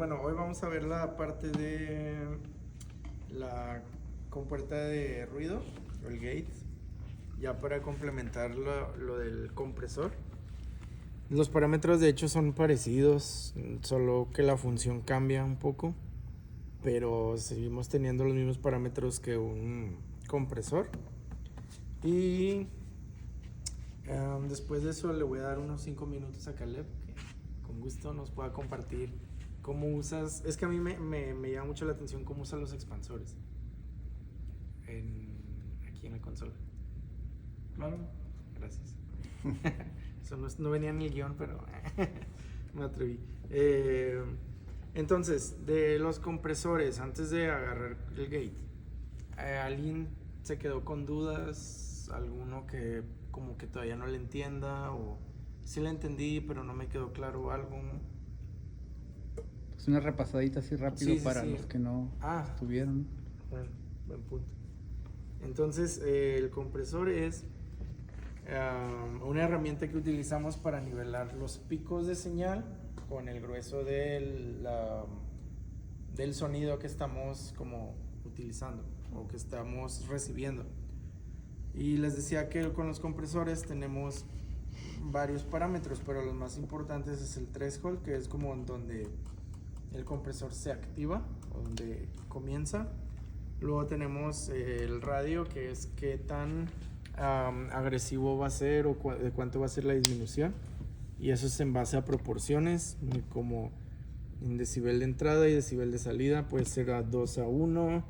bueno, hoy vamos a ver la parte de la compuerta de ruido, o el gate, ya para complementar lo del compresor. Los parámetros de hecho son parecidos, solo que la función cambia un poco, pero seguimos teniendo los mismos parámetros que un compresor. Y después de eso le voy a dar unos 5 minutos a Caleb, que con gusto nos pueda compartir cómo usas. Es que a mí me llama mucho la atención cómo usas los expansores aquí en la consola. Claro. Gracias. Eso no venía en el guión, pero me atreví. Entonces, de los compresores, antes de agarrar el gate, ¿alguien se quedó con dudas? ¿Alguno que como que todavía no le entienda? ¿O sí le entendí, pero no me quedó claro algo? Es una repasadita así rápido para los que no estuvieron. Bueno, buen punto. Entonces, el compresor es una herramienta que utilizamos para nivelar los picos de señal con el grueso del sonido que estamos como utilizando o que estamos recibiendo. Y les decía que con los compresores tenemos varios parámetros, pero los más importantes es el threshold, que es como donde el compresor se activa o donde comienza. Luego tenemos el radio, que es qué tan agresivo va a ser o de cuánto va a ser la disminución, y eso es en base a proporciones, como en decibel de entrada y decibel de salida. Puede ser a 2:1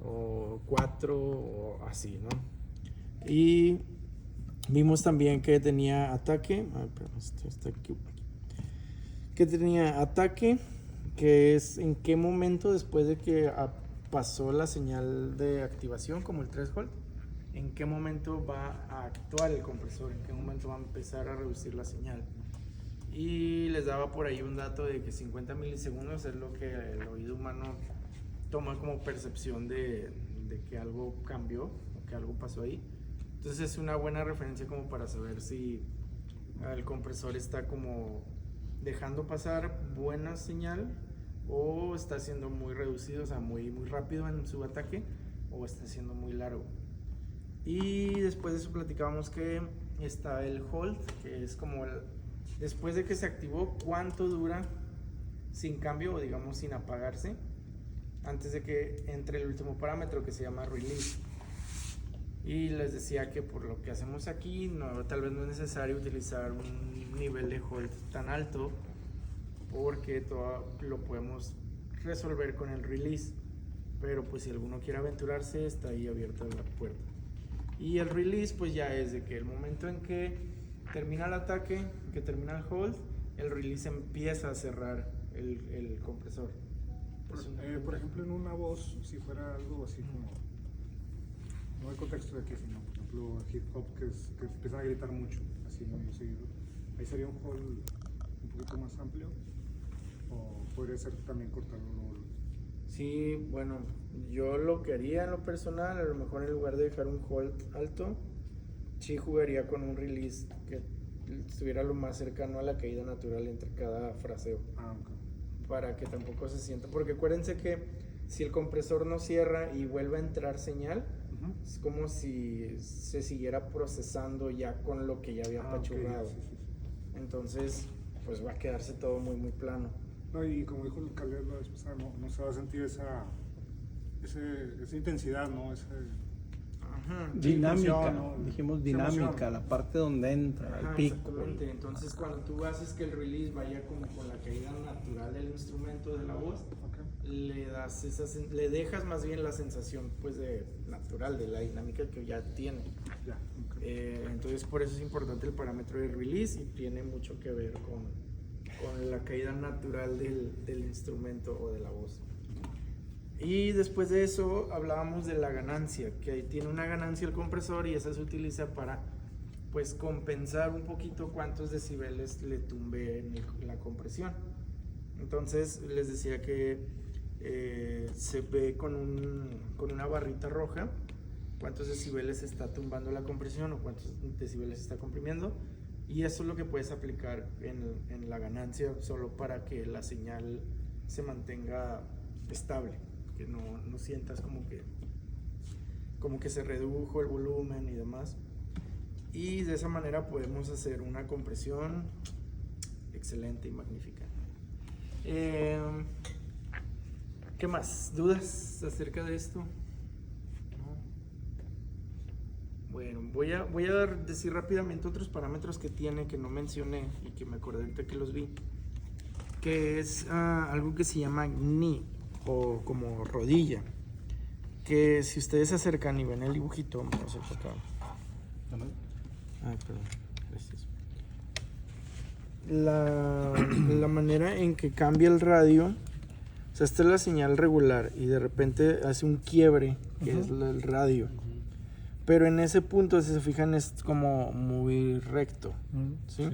o 4 o así, ¿no? Y vimos también que tenía ataque. Que tenía ataque, que es en qué momento después de que pasó la señal de activación, como el threshold, en qué momento va a actuar el compresor, en qué momento va a empezar a reducir la señal. Y les daba por ahí un dato de que 50 milisegundos es lo que el oído humano toma como percepción de que algo cambió o que algo pasó ahí. Entonces es una buena referencia como para saber si el compresor está como dejando pasar buena señal o está siendo muy reducido, o sea, muy rápido en su ataque, o está siendo muy largo. Y después de eso platicábamos que está el hold, que es como después de que se activó, cuánto dura sin cambio o digamos sin apagarse antes de que entre el último parámetro, que se llama release. Y les decía que por lo que hacemos aquí, tal vez no es necesario utilizar un nivel de hold tan alto, porque todo lo podemos resolver con el release. Pero pues si alguno quiere aventurarse, está ahí abierta la puerta. Y el release pues ya es de que el momento en que termina el ataque, que termina el hold, el release empieza a cerrar el compresor. Por ejemplo, en una voz, si fuera algo así como, no el contexto de aquí, sino por ejemplo hip hop, que empiezan a gritar mucho, así muy seguido, ahí sería un hold un poquito más amplio, o podría ser también cortarlo luego. Sí, bueno, yo lo que haría en lo personal, a lo mejor en lugar de dejar un hold alto, sí jugaría con un release que estuviera lo más cercano a la caída natural entre cada fraseo. Okay. Para que tampoco se sienta, porque acuérdense que si el compresor no cierra y vuelve a entrar señal, es como si se siguiera procesando ya con lo que ya había apachurrado. Okay, sí. Entonces, pues va a quedarse todo muy plano. No, y como dijo el Caleb la vez pasada, no se va a sentir esa intensidad, ¿no? Dinámica, ¿no? dijimos dinámica, la parte donde entra, el pico. Exactamente. Entonces cuando tú haces que el release vaya como con la caída natural del instrumento de la voz, le dejas más bien la sensación pues de natural, de la dinámica que ya tiene. Entonces por eso es importante el parámetro de release, y tiene mucho que ver con la caída natural del instrumento o de la voz. Y después de eso hablábamos de la ganancia, que tiene una ganancia el compresor, y esa se utiliza para pues compensar un poquito cuántos decibeles le tumbe en la compresión. Entonces les decía que se ve con una barrita roja cuántos decibeles está tumbando la compresión o cuántos decibeles está comprimiendo, y eso es lo que puedes aplicar en la ganancia, solo para que la señal se mantenga estable, que no sientas como que se redujo el volumen y demás. Y de esa manera podemos hacer una compresión excelente y magnífica. ¿Qué más? ¿Dudas acerca de esto? ¿No? Bueno, voy a decir rápidamente otros parámetros que tiene, que no mencioné y que me acordé ahorita que los vi, que es algo que se llama knee, o como rodilla, que si ustedes se acercan y ven el dibujito, vamos a hacer acá. Perdón, gracias. La manera en que cambia el radio, o sea, esta es la señal regular y de repente hace un quiebre, que es el radio. Pero en ese punto, si se fijan, es como muy recto. ¿Sí?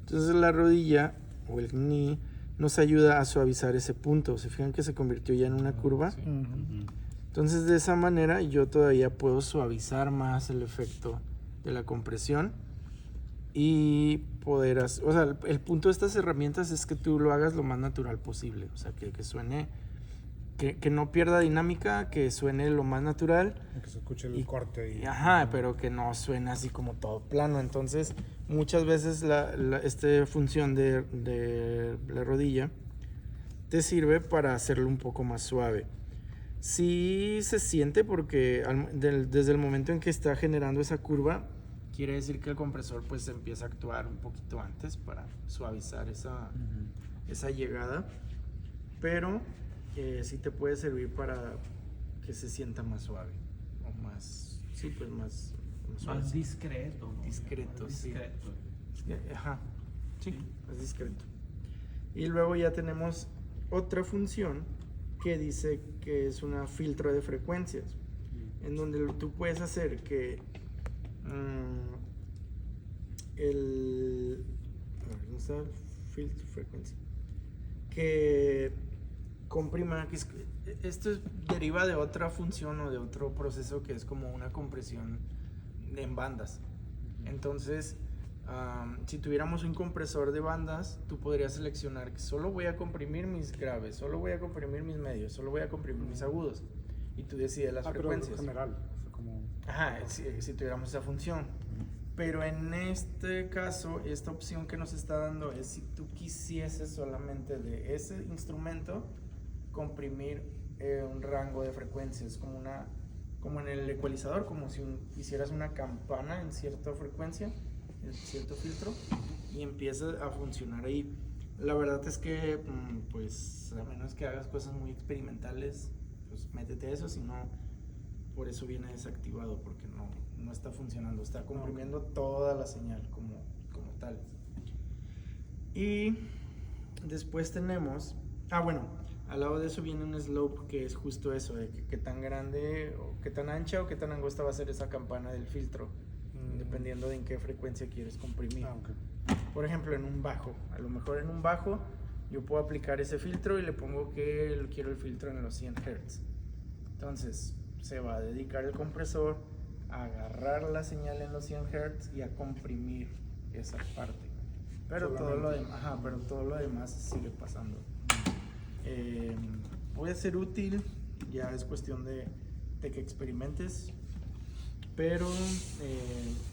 Entonces la rodilla o el knee nos ayuda a suavizar ese punto. ¿Se fijan que se convirtió ya en una curva? Entonces de esa manera yo todavía puedo suavizar más el efecto de la compresión y poder o sea, el punto de estas herramientas es que tú lo hagas lo más natural posible, o sea, que suene, que no pierda dinámica, que suene lo más natural, que se escuche el corte pero que no suene así como todo plano. Entonces muchas veces esta función de la rodilla te sirve para hacerlo un poco más suave. Sí se siente porque desde el momento en que está generando esa curva, quiere decir que el compresor pues empieza a actuar un poquito antes para suavizar esa llegada, pero sí te puede servir para que se sienta más suave o más, sí, pues más discreto, ¿no? Discreto, sí. Sí, más discreto. Y luego ya tenemos otra función que dice que es una filtro de frecuencias, en donde tú puedes hacer que ¿dónde está el filtro de frecuencia? Que comprima, esto deriva de otra función o de otro proceso que es como una compresión en bandas. Entonces, si tuviéramos un compresor de bandas, tú podrías seleccionar que solo voy a comprimir mis graves, solo voy a comprimir mis medios, solo voy a comprimir mis agudos, y tú decides las frecuencias. Pero en general, o sea, como... si tuviéramos esa función. Pero en este caso, esta opción que nos está dando es si tú quisieses solamente de ese instrumento comprimir un rango de frecuencias, como en el ecualizador, como si hicieras una campana en cierta frecuencia, en cierto filtro, y empieza a funcionar ahí. La verdad es que, pues, a menos que hagas cosas muy experimentales, pues métete eso, si no, por eso viene desactivado, porque no está funcionando, está comprimiendo toda la señal como tal. Y después tenemos, al lado de eso viene un slope, que es justo eso, de qué tan grande o qué tan ancha o qué tan angosta va a ser esa campana del filtro, dependiendo de en qué frecuencia quieres comprimir. Por ejemplo, en un bajo, a lo mejor en un bajo yo puedo aplicar ese filtro y le pongo que quiero el filtro en los 100 Hz. Entonces se va a dedicar el compresor a agarrar la señal en los 100 Hz y a comprimir esa parte. Pero todo lo demás sigue pasando. Puede ser útil, ya es cuestión de que experimentes, pero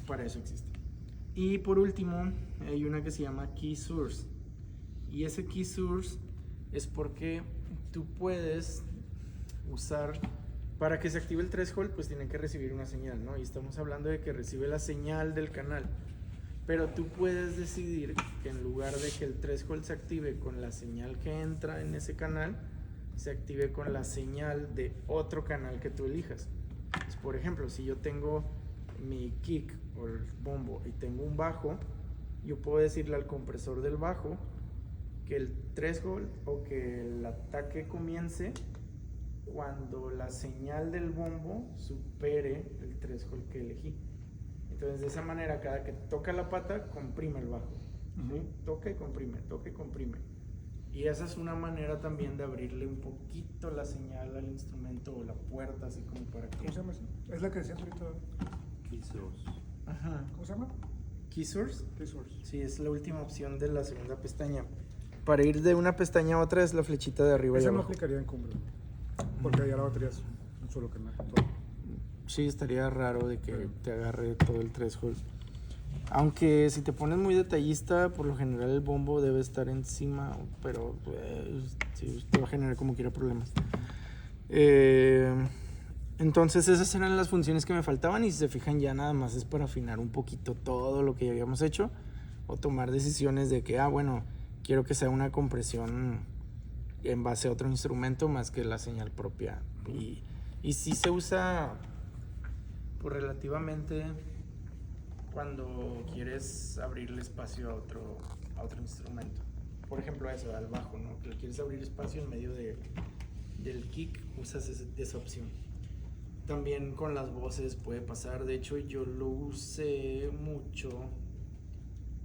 para eso existe. Y por último, hay una que se llama Key Source. Y ese Key Source es porque tú puedes usar, para que se active el threshold, pues tiene que recibir una señal, ¿no? Y estamos hablando de que recibe la señal del canal. Pero tú puedes decidir que en lugar de que el threshold se active con la señal que entra en ese canal, se active con la señal de otro canal que tú elijas. Pues, por ejemplo, si yo tengo mi kick o el bombo y tengo un bajo, yo puedo decirle al compresor del bajo que el threshold o que el ataque comience cuando la señal del bombo supere el threshold que elegí. Entonces de esa manera, cada que toca la pata, comprime el bajo. ¿Sí? Toca y comprime, toca y comprime. Y esa es una manera también de abrirle un poquito la señal al instrumento o la puerta, así como para que... ¿Cómo se llama eso? Es la que decías ahorita. Key Source. Ajá. ¿Cómo se llama? Key Source. Key Source. Sí, es la última opción de la segunda pestaña. Para ir de una pestaña a otra es la flechita de arriba y Esa no abajo. aplicaría en cumbre, porque allá la batería es un solo canal. Todo. Sí, estaría raro de que te agarre todo el threshold. Aunque si te pones muy detallista, por lo general el bombo debe estar encima, pero sí, te va a generar como quiera problemas. Entonces esas eran las funciones que me faltaban, y si se fijan ya nada más es para afinar un poquito todo lo que ya habíamos hecho o tomar decisiones de que, bueno, quiero que sea una compresión en base a otro instrumento más que la señal propia. Y sí se usa pues relativamente cuando quieres abrirle espacio a otro instrumento. Por ejemplo, eso, al bajo, ¿no? Que le quieres abrir espacio en medio del kick, usas esa opción. También con las voces puede pasar. De hecho, yo lo usé mucho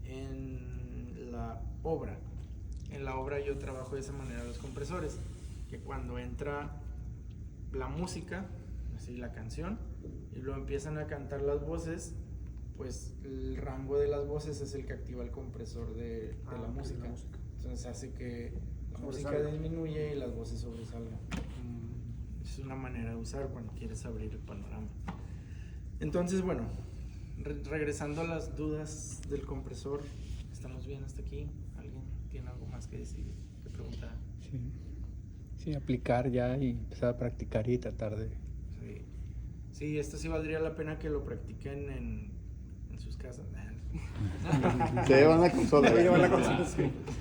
en la obra. En la obra yo trabajo de esa manera los compresores, que cuando entra la música, así la canción, y luego empiezan a cantar las voces, pues el rango de las voces es el que activa el compresor de la música. Entonces hace que la música disminuye y las voces sobresalgan. Es una manera de usar cuando quieres abrir el panorama. Entonces, bueno, regresando a las dudas del compresor, ¿estamos bien hasta aquí? ¿Alguien tiene algo más que decir, que preguntar? Sí, aplicar ya y empezar a practicar y tratar de... Sí, esto sí valdría la pena que lo practiquen en sus casas. Se llevan la consola.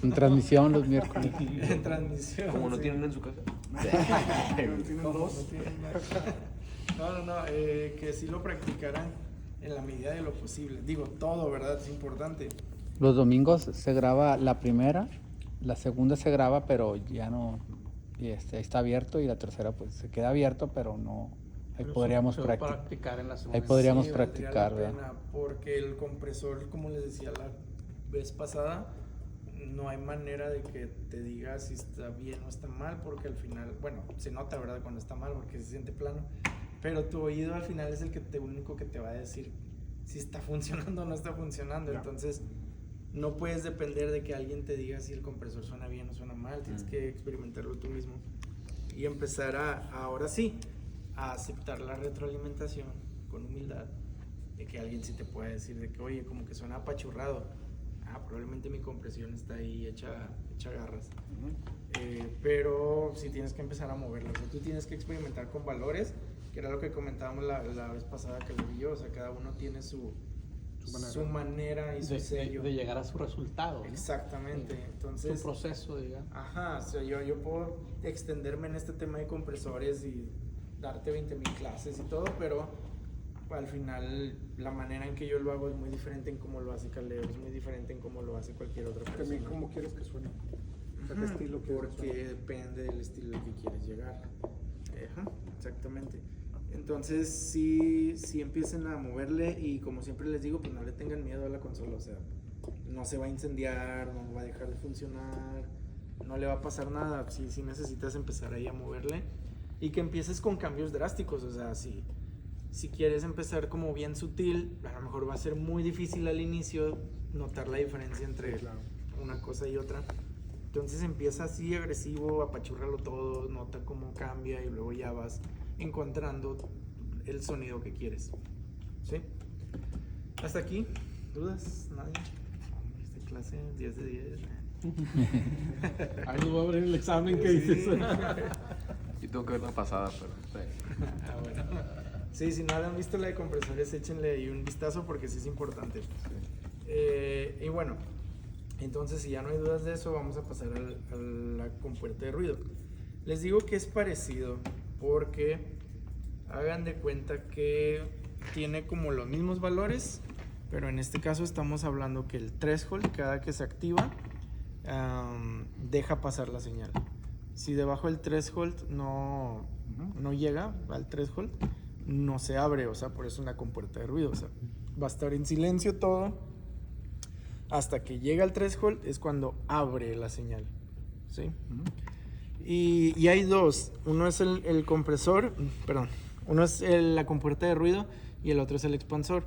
En transmisión los miércoles. En transmisión. Como no tienen en su casa. Tienen dos. No, que sí lo practicaran en la medida de lo posible. Digo, todo, ¿verdad? Es importante. Los domingos se graba la primera, la segunda se graba, pero ya no, está abierto, y la tercera pues se queda abierto, pero no, ahí podríamos practicar en la semana. Ahí podríamos Sí, practicar, valdría la ¿verdad? pena, porque el compresor, como les decía la vez pasada, no hay manera de que te diga si está bien o está mal, porque al final, bueno, se nota, ¿verdad? Cuando está mal, porque se siente plano, pero tu oído al final es el único que te va a decir si está funcionando o no está funcionando. Ya. Entonces no puedes depender de que alguien te diga si el compresor suena bien o suena mal. Tienes que experimentarlo tú mismo y empezar ahora sí a aceptar la retroalimentación con humildad, de que alguien sí te pueda decir de que, oye, como que suena apachurrado. Probablemente mi compresión está ahí hecha garras. Pero sí tienes que empezar a moverlo. O sea, tú tienes que experimentar con valores, que era lo que comentábamos la vez pasada que lo vi yo. O sea, cada uno tiene su manera y su sello. De llegar a su resultado, ¿no? Exactamente. Entonces, su proceso, digamos. Ajá, o sea, yo puedo extenderme en este tema de compresores y darte 20,000 clases y todo, pero al final la manera en que yo lo hago es muy diferente en cómo lo hace Caleb, es muy diferente en cómo lo hace cualquier otra persona. También cómo quieres que suene. O sea, ¿qué estilo quieres que suene? Porque depende del estilo al que quieres llegar. Exactamente. Entonces sí empiecen a moverle, y como siempre les digo, pues no le tengan miedo a la consola. O sea, no se va a incendiar, no va a dejar de funcionar, no le va a pasar nada. Sí necesitas empezar ahí a moverle, y que empieces con cambios drásticos. O sea, si quieres empezar como bien sutil, a lo mejor va a ser muy difícil al inicio notar la diferencia entre una cosa y otra. Entonces empieza así agresivo, apachúrralo todo, nota cómo cambia, y luego ya vas encontrando el sonido que quieres. ¿Sí? Hasta aquí, ¿dudas? ¿Nadie? Esta clase 10 de 10. Ahí nos va a abrir el examen que dices. Yo tengo que ver la pasada, pero bueno. Sí, si no han visto la de compresores, échenle ahí un vistazo, porque sí es importante. Y bueno, entonces si ya no hay dudas de eso, vamos a pasar a la compuerta de ruido. Les digo que es parecido, porque hagan de cuenta que tiene como los mismos valores, pero en este caso estamos hablando que el threshold, cada que se activa, deja pasar la señal. Si debajo del threshold no llega al threshold, no se abre. O sea, por eso es una compuerta de ruido. O sea, va a estar en silencio todo hasta que llega al threshold, es cuando abre la señal. ¿Sí? Y hay dos. Uno es el compresor, uno es la compuerta de ruido, y el otro es el expansor.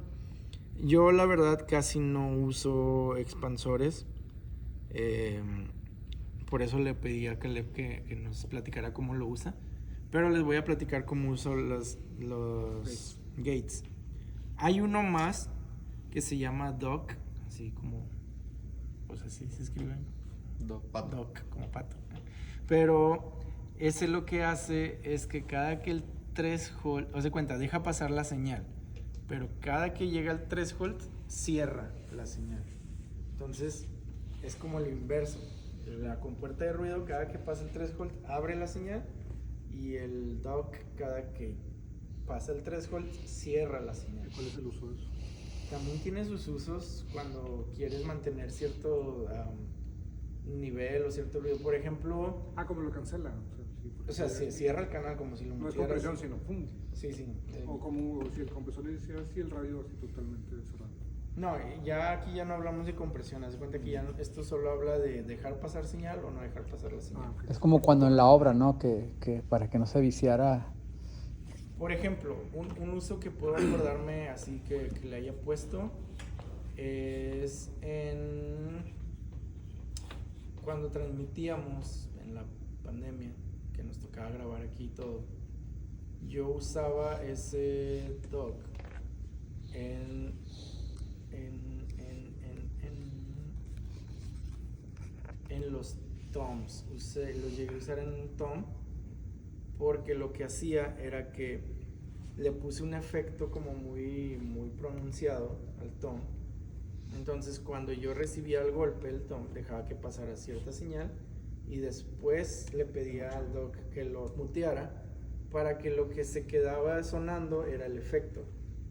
Yo la verdad casi no uso expansores, por eso le pedí a Caleb que nos platicara cómo lo usa. Pero les voy a platicar cómo uso los gates. Hay uno más que se llama Dock, así como, pues así se escribe. Pato. Dock, como pato. Pero ese lo que hace es que cada que el 3 volt, o se cuenta, deja pasar la señal, pero cada que llega al 3 volt, cierra la señal. Entonces, es como lo inverso. La compuerta de ruido, cada que pasa el 3 volt, abre la señal, y el dock, cada que pasa el 3 volt, cierra la señal. ¿Cuál es el uso de eso? También tiene sus usos cuando quieres mantener cierto nivel o cierto ruido. Por ejemplo, Como lo cancela. o sea, se cierra el canal como si lo No es mutieras. compresión, sino pum. Sí, sí. O como si el compresor le decía así, el radio así totalmente cerrado. No, ya aquí ya no hablamos de compresión. Haz de cuenta que ya esto solo habla de dejar pasar señal o no dejar pasar la señal. Ok. Es como cuando en la obra, ¿no? Que para que no se viciara. Por ejemplo, un uso que puedo acordarme así que le haya puesto es cuando transmitíamos en la pandemia, que nos tocaba grabar aquí y todo. Yo usaba ese dock en los toms. Lo llegué a usar en un tom porque lo que hacía era que le puse un efecto como muy, muy pronunciado al tom. Entonces cuando yo recibía el golpe, el tom dejaba que pasara cierta señal y después le pedía al dock que lo muteara para que lo que se quedaba sonando era el efecto.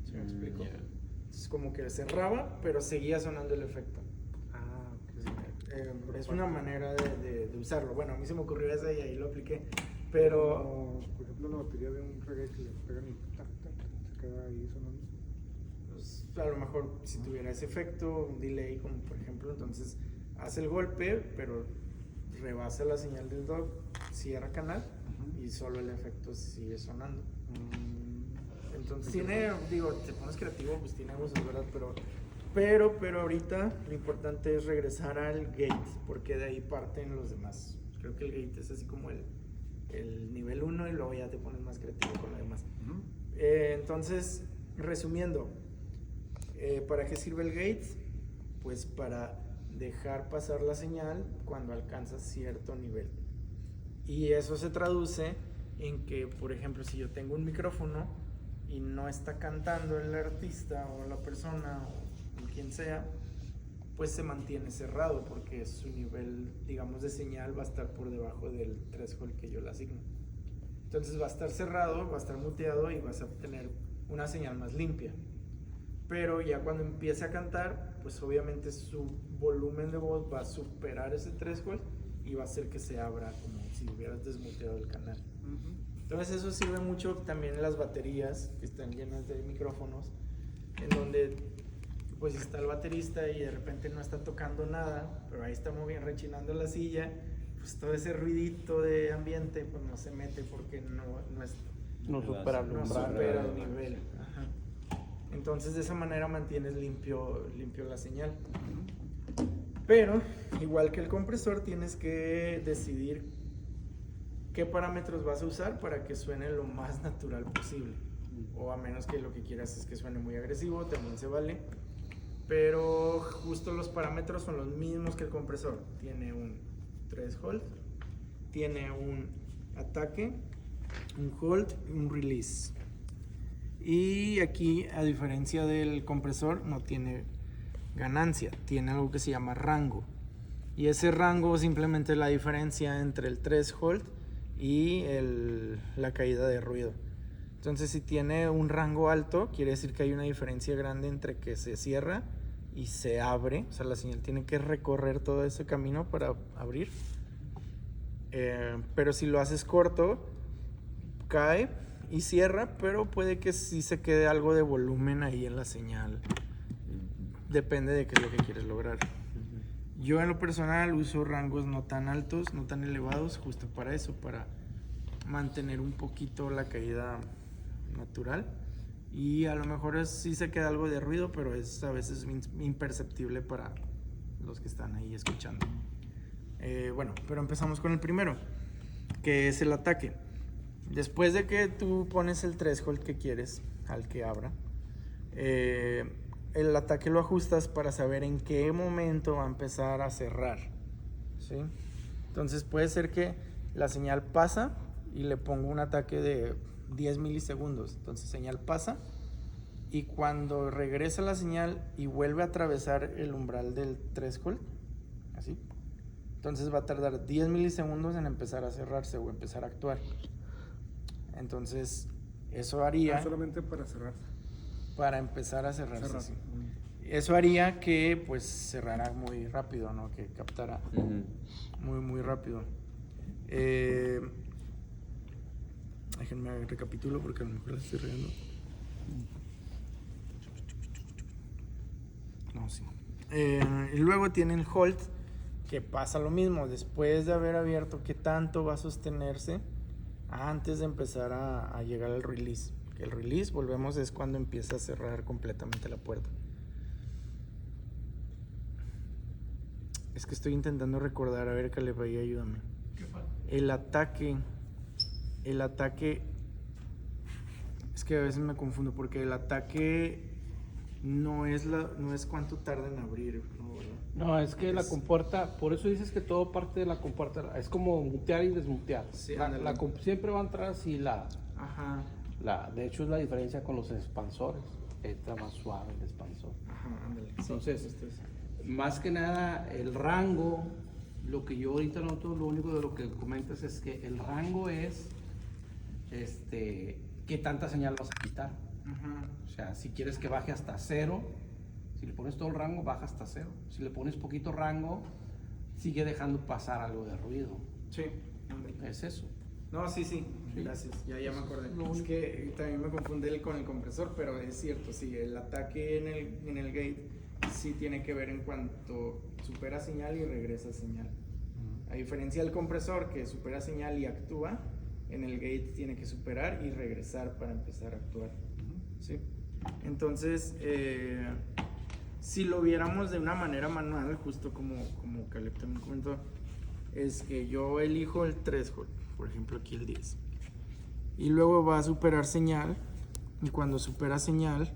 ¿Sí me explico? Yeah. Entonces como que cerraba, pero seguía sonando el efecto. Es una manera de usarlo. Bueno, a mí se me ocurrió esa y ahí lo apliqué. Pero Como, por ejemplo, la batería de un reggae que le pegan y tac, tac, tac, se queda ahí sonando. pues, a lo mejor si tuviera ese efecto, un delay como por ejemplo, entonces hace el golpe, pero rebasa la señal del dock, cierra canal y solo el efecto sigue sonando. Entonces tiene, digo, te pones creativo, pues tiene usos, ¿verdad? Pero ahorita lo importante es regresar al gate, porque de ahí parten los demás. Creo que el gate es así como el nivel 1 y luego ya te pones más creativo con lo demás. Entonces, resumiendo, ¿para qué sirve el gate? Pues para dejar pasar la señal cuando alcanzas cierto nivel. Y eso se traduce en que, por ejemplo, si yo tengo un micrófono y no está cantando el artista o la persona o quien sea, pues se mantiene cerrado porque su nivel, digamos, de señal va a estar por debajo del threshold que yo le asigno. Entonces va a estar cerrado, va a estar muteado y vas a obtener una señal más limpia. Pero ya cuando empiece a cantar, pues obviamente su volumen de voz va a superar ese threshold y va a hacer que se abra como si hubieras desmuteado el canal. Entonces eso sirve mucho también en las baterías que están llenas de micrófonos, en donde pues está el baterista y de repente no está tocando nada, pero ahí está muy bien rechinando la silla, pues todo ese ruidito de ambiente pues no se mete porque No supera el no umbral. supera el nivel. Ajá. Entonces de esa manera mantienes limpio la señal. Pero igual que el compresor tienes que decidir qué parámetros vas a usar para que suene lo más natural posible. O a menos que lo que quieras es que suene muy agresivo, también se vale. Pero justo los parámetros son los mismos que el compresor. Tiene un threshold, tiene un ataque, un hold y un release. Y aquí, a diferencia del compresor, no tiene ganancia, tiene algo que se llama rango. Y ese rango simplemente es la diferencia entre el threshold y la caída de ruido. Entonces, si tiene un rango alto, quiere decir que hay una diferencia grande entre que se cierra y se abre. O sea, la señal tiene que recorrer todo ese camino para abrir. Pero si lo haces corto, cae y cierra, pero puede que sí se quede algo de volumen ahí en la señal. Depende de qué es lo que quieres lograr. Yo en lo personal uso rangos no tan altos, no tan elevados, justo para eso, para mantener un poquito la caída natural. Y a lo mejor sí se queda algo de ruido, pero es a veces imperceptible para los que están ahí escuchando. Bueno, pero empezamos con el primero, que es el ataque. Después de que tú pones el threshold que quieres al que abra, el ataque lo ajustas para saber en qué momento va a empezar a cerrar, ¿sí? Entonces puede ser que la señal pasa y le pongo un ataque de 10 milisegundos. Entonces señal pasa y cuando regresa la señal y vuelve a atravesar el umbral del threshold, así, entonces va a tardar 10 milisegundos en empezar a cerrarse o empezar a actuar. Entonces eso haría... solamente para cerrarse. Para empezar a cerrarse, Cerrarse. sí. Eso haría que pues cerrara muy rápido, ¿no? Que captara muy rápido. Déjenme recapitulo porque a lo mejor la estoy regando. No, sí. Y luego tiene el hold, que pasa lo mismo. Después de haber abierto, ¿qué tanto va a sostenerse antes de empezar a llegar al release? Que el release, volvemos, es cuando empieza a cerrar completamente la puerta. Es que estoy intentando recordar, a ver, Caleb, ahí ayúdame. El ataque, es que a veces me confundo porque el ataque no es cuánto tarda en abrir, ¿no? ¿Verdad? No, es que la compuerta, por eso dices que todo parte de la compuerta, es como mutear y desmutear. Sí, Siempre va a entrar así Ajá. de hecho es la diferencia con los expansores, entra más suave el expansor. Ajá, ándale. Entonces, Sí, esto es. más que nada el rango, lo que yo ahorita noto, lo único de lo que comentas es que el rango es qué tanta señal vas a quitar. Ajá. O sea, si quieres que baje hasta 0, si le pones todo el rango, baja hasta 0. Si le pones poquito rango, sigue dejando pasar algo de ruido. Sí, ándale. Es eso. No, sí, gracias, ya me acordé. Es que también me confundí con el compresor, pero es cierto, sí, el ataque en el gate sí tiene que ver en cuanto supera señal y regresa señal. A diferencia del compresor que supera señal y actúa, en el gate tiene que superar y regresar para empezar a actuar. ¿Sí? Entonces, si lo viéramos de una manera manual, justo como Caleb también comentó, es que yo elijo el threshold, por ejemplo aquí el 10, y luego va a superar señal, y cuando supera señal,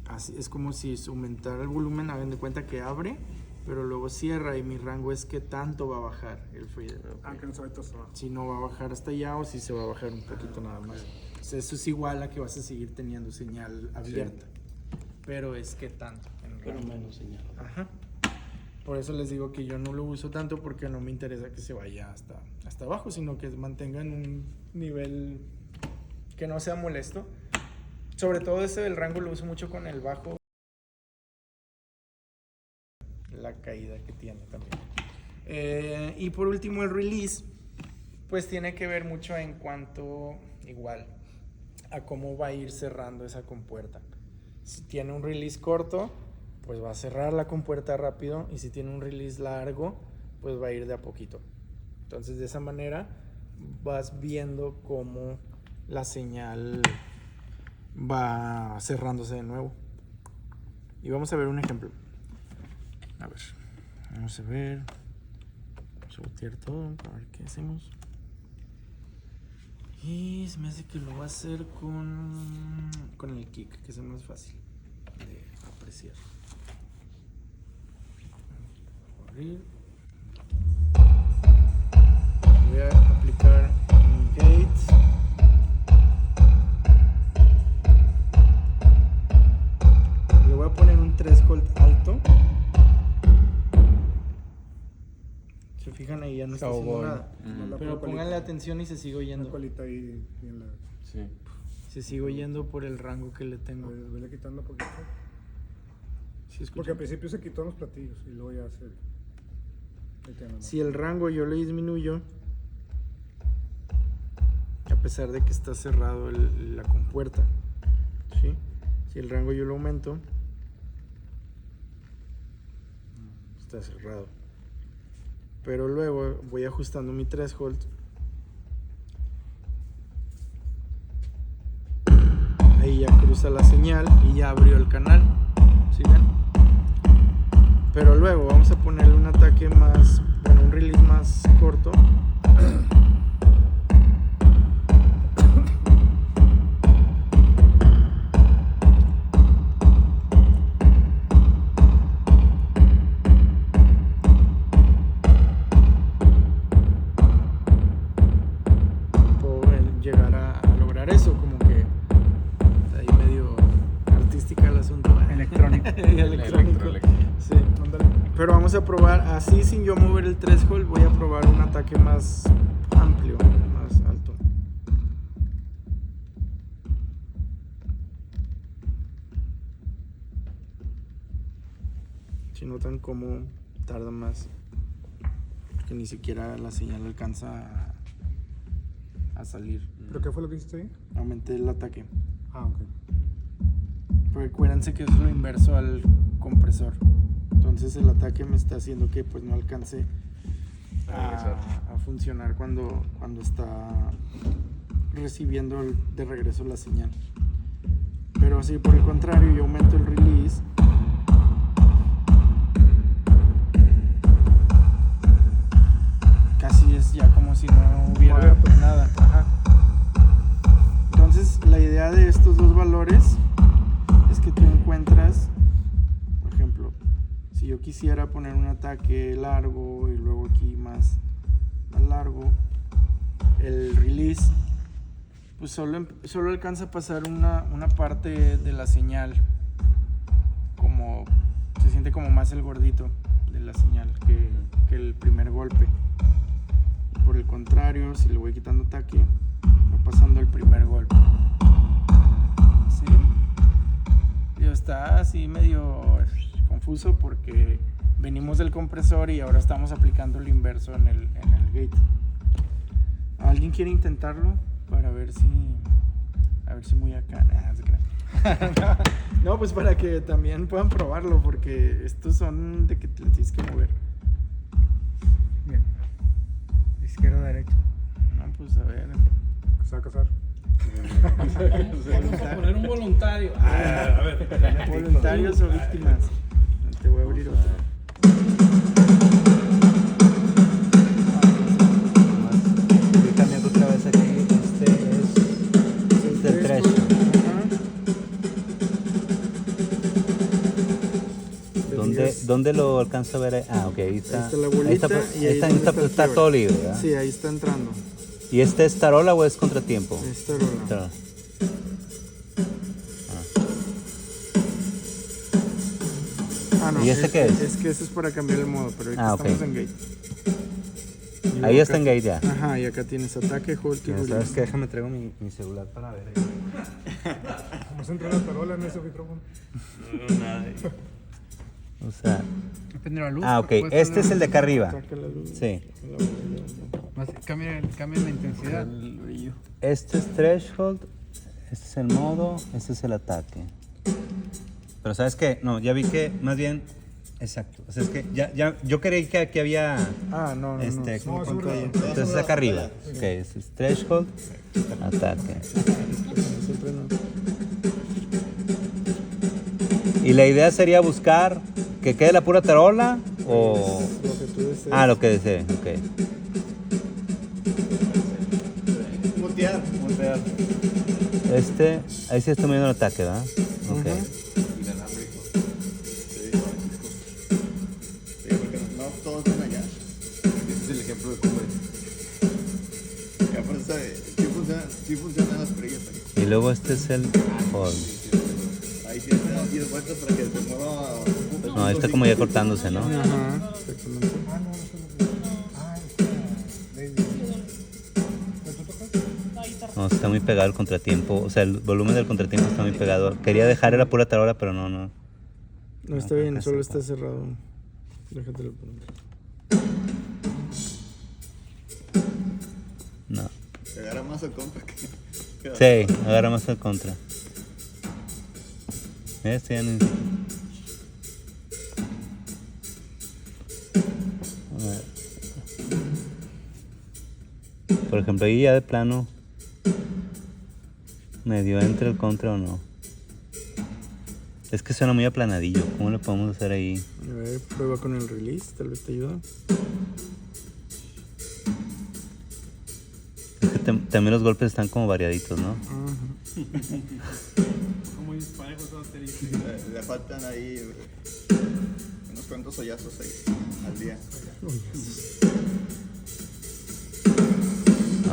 así es como si aumentara el volumen. Hagan de cuenta que abre, pero luego cierra, y mi rango es qué tanto va a bajar el fader. Aunque no se va a tosar. Si no va a bajar hasta allá o si se va a bajar un poquito nada más. O sea, eso es igual a que vas a seguir teniendo señal abierta, pero es que tanto. Pero menos señal. Ajá. Por eso les digo que yo no lo uso tanto, porque no me interesa que se vaya hasta abajo, sino que mantenga en un nivel que no sea molesto. Sobre todo ese del rango lo uso mucho con el bajo, la caída que tiene también. Y por último el release, pues tiene que ver mucho en cuanto, igual, a cómo va a ir cerrando esa compuerta. Si tiene un release corto, pues va a cerrar la compuerta rápido, y si tiene un release largo, pues va a ir de a poquito. Entonces de esa manera vas viendo cómo la señal va cerrándose de nuevo. Y vamos a ver un ejemplo. A ver, vamos a ver. Vamos a botear todo, a ver qué hacemos. Y se me hace que lo va a hacer con el kick, que es el más fácil de apreciar. Abrir. Voy a aplicar un gate. Le voy a poner un threshold alto. Se fijan ahí, ya no está haciendo nada. Pero pónganle atención y se sigue Una oyendo. colita ahí bien larga. Sí. Se sigue oyendo por el rango que le tengo. Vele quitando poquito. ¿Sí escuchan? Porque al principio se quitó los platillos y luego ya se... ahí queda nomás. Si el rango yo le disminuyo, a pesar de que está cerrado la compuerta, ¿sí? Si el rango yo lo aumento, está cerrado. Pero luego voy ajustando mi threshold. Ahí ya cruza la señal y ya abrió el canal. ¿Sí ven? Pero luego vamos a ponerle un ataque ataque más, bueno, un release más corto. Puedo llegar a lograr eso, como que está ahí medio artística el asunto. Electrónico. Electrónico. Sí. Pero vamos a probar así sin yo mover el threshold. Voy a probar un ataque más amplio, más alto. Si notan cómo tarda más, que ni siquiera la señal alcanza a salir. ¿Pero qué fue lo que hiciste ahí? Aumenté el ataque. Ah, ok. Porque acuérdense que es lo inverso al compresor. Entonces el ataque me está haciendo que pues no alcance a funcionar cuando está recibiendo de regreso la señal. Pero si por el contrario yo aumento el release, casi es ya como si no hubiera nada. Ajá. Entonces la idea de estos dos valores es que tú encuentras, por ejemplo, si yo quisiera poner un ataque largo y luego aquí más largo, el release pues solo alcanza a pasar una parte de la señal, como se siente como más el gordito de la señal que el primer golpe. Por el contrario, si le voy quitando ataque, va pasando el primer golpe. ¿Sí? Digo, está así medio confuso porque venimos del compresor y ahora estamos aplicando lo inverso en el gate. ¿Alguien quiere intentarlo? Para ver si... A ver si muy acá... No, pues para que también puedan probarlo, porque estos son de que te le tienes que mover. Bien. Izquierda, derecha. No, pues a ver. Se va a casar. Vamos a poner un voluntario. A ver. ¿Voluntarios o víctimas? Te voy a abrir otro. Estoy cambiando otra vez aquí. Este es del 3. ¿Dónde lo alcanzo a ver? Ah, ok, ahí está. Ahí está la bolita y ahí está, es donde está el todo libre, ¿verdad? Sí, ahí está entrando. ¿Y este es tarola o es contratiempo? Esta rola. Tarola. Ah, no. ¿Y este qué es? Es que ese es para cambiar el modo, pero ahorita ok. estamos en gate. Y Ahí luego está en acá- gate ya. Ajá, y acá tienes ataque, hold y Mira, ¿sabes release. qué? Déjame traigo mi celular para ver. ¿Cómo se entra la tarola en ese micrófono? O sea, Depende de la luz. ah, ok. puedes Este poner- es el de acá arriba. Saca la luz. Sí. La bolilla. más- Cambia la intensidad. El brillo. Este es threshold, este es el modo, este es el ataque. Pero ¿sabes qué? No, ya vi que más bien... Exacto. O sea, es que ya yo creí que aquí había... Ah, no, no, Este, no. Es una no, pantalla. Entonces acá arriba. Ok, este es threshold, ataque. Siempre no. Y la idea sería buscar que quede la pura tarola o... Lo que tú desees. Ah, lo que desee, ok. Mutear. Este, ahí sí está moviendo el ataque, ¿verdad? Ok. Inalámbrico. Sí, porque no todos van allá. Ese es el ejemplo de cómo es. Y aparte, sí funcionan las perillas aquí. Y luego este es el hold. Ahí tienes 10 vueltas para que se mueva. No, ahí está como ya cortándose, ¿no? Ajá, exactamente. No, está muy pegado el contratiempo. O sea, el volumen del contratiempo está muy pegado. Quería dejar la pura tarola, pero no. No está acá bien, solo está. está cerrado. Déjatelo poner. No. Se agarra más el contra que. Sí, agarra más el contra. Este ya no... A ver. Por ejemplo, ahí ya de plano medio entra el contra o no. Es que suena muy aplanadillo. ¿Cómo le podemos hacer ahí? A ver, prueba con el release, tal vez te ayuda. Es que también los golpes están como variaditos, ¿no? Como disparejos todos te dicen. Le faltan ahí unos cuantos hoyazos ahí al día.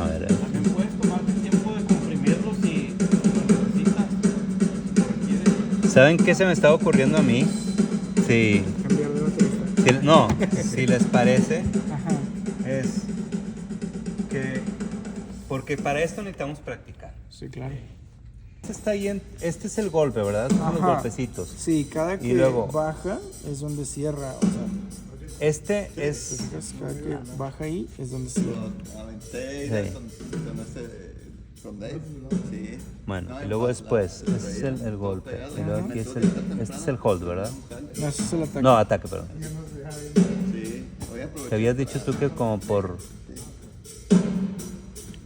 A ver, También puedes tomarte el tiempo de comprimirlos si lo necesitas. Si lo requieres. ¿saben qué se me estaba ocurriendo a mí? Sí. Cambiar de baterista. No, si les parece, Ajá. es que... Porque para esto necesitamos practicar. Sí, claro. Este este es el golpe, ¿verdad? Son los Ajá. golpecitos. Sí, cada que luego- baja es donde cierra. O sea, Este ¿te es... fijas? Cada que baja ahí es donde cierra. Lo aventé Sí. con con Dave. Sí. Bueno, No, y luego es después, fácil, este es traía el golpe. pegado. Y luego aquí es este es el hold, ¿verdad? No, ese es el ataque. No, ataque, perdón. Sí. Voy a aprovechar. Te habías dicho tú que como por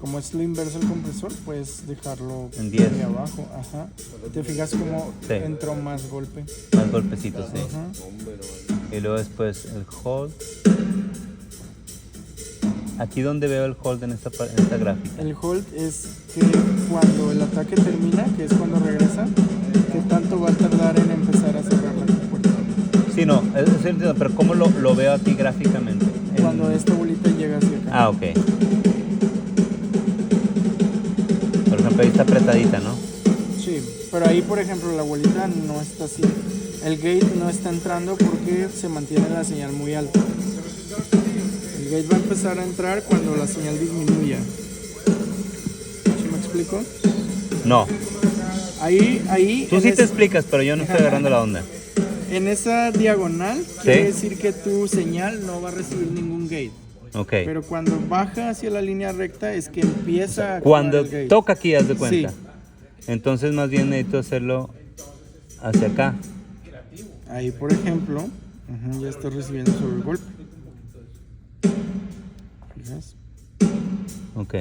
Como es lo inverso del compresor, puedes dejarlo En 10. muy abajo. Ajá. ¿Te fijas cómo Sí. entró más golpe? más golpecitos, sí. Ajá. Y luego después el hold. Aquí donde veo el hold en esta gráfica. El hold es que cuando el ataque termina, que es cuando regresa, ¿qué tanto va a tardar en empezar a cerrar la compuerta? Sí, no, eso entiendo, pero ¿cómo lo veo aquí gráficamente? Cuando esta bolita llega hacia acá. Ah, ok. Por ejemplo, ahí está apretadita, ¿no? Sí, pero ahí, por ejemplo, la bolita no está así. El gate no está entrando porque se mantiene la señal muy alta. El gate va a empezar a entrar cuando la señal disminuya. ¿Sí me explico? No. Ahí. Tú en sí te ese- explicas, pero yo no estoy agarrando la onda. En esa diagonal quiere decir que tu señal no va a recibir ningún gate. Ok. Pero cuando baja hacia la línea recta es que empieza a actuar Cuando el gate. toca aquí, haz de cuenta. Sí. Entonces más bien necesito hacerlo hacia acá. Ahí, por ejemplo, ya estoy recibiendo sobre el golpe. ¿Fijas? Ok.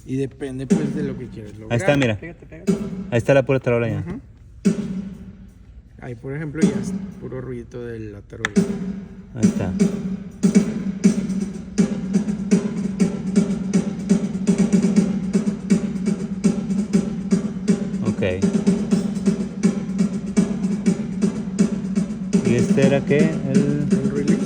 Y depende pues de lo que quieres lograr. Ahí está, mira. Pégate. Ahí está la pura tarola ya. Ujú. Ahí, por ejemplo, ya es puro ruidito de la tarola. Ahí está. Ok. ¿Y este era qué? El release.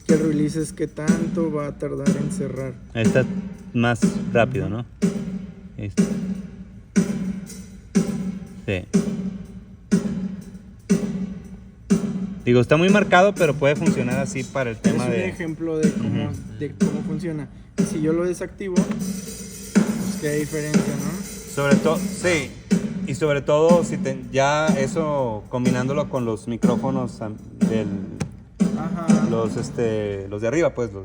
Que el release es que tanto va a tardar en cerrar. Ahí está más rápido, ¿no? Ahí está. Sí. Digo, está muy marcado, pero puede funcionar así para el Es tema un de... ejemplo de cómo, funciona. Y si yo lo desactivo, pues qué diferencia, ¿no? Sobre todo, sí. Y sobre todo, si ya eso combinándolo con los micrófonos Ajá. los de arriba, pues, los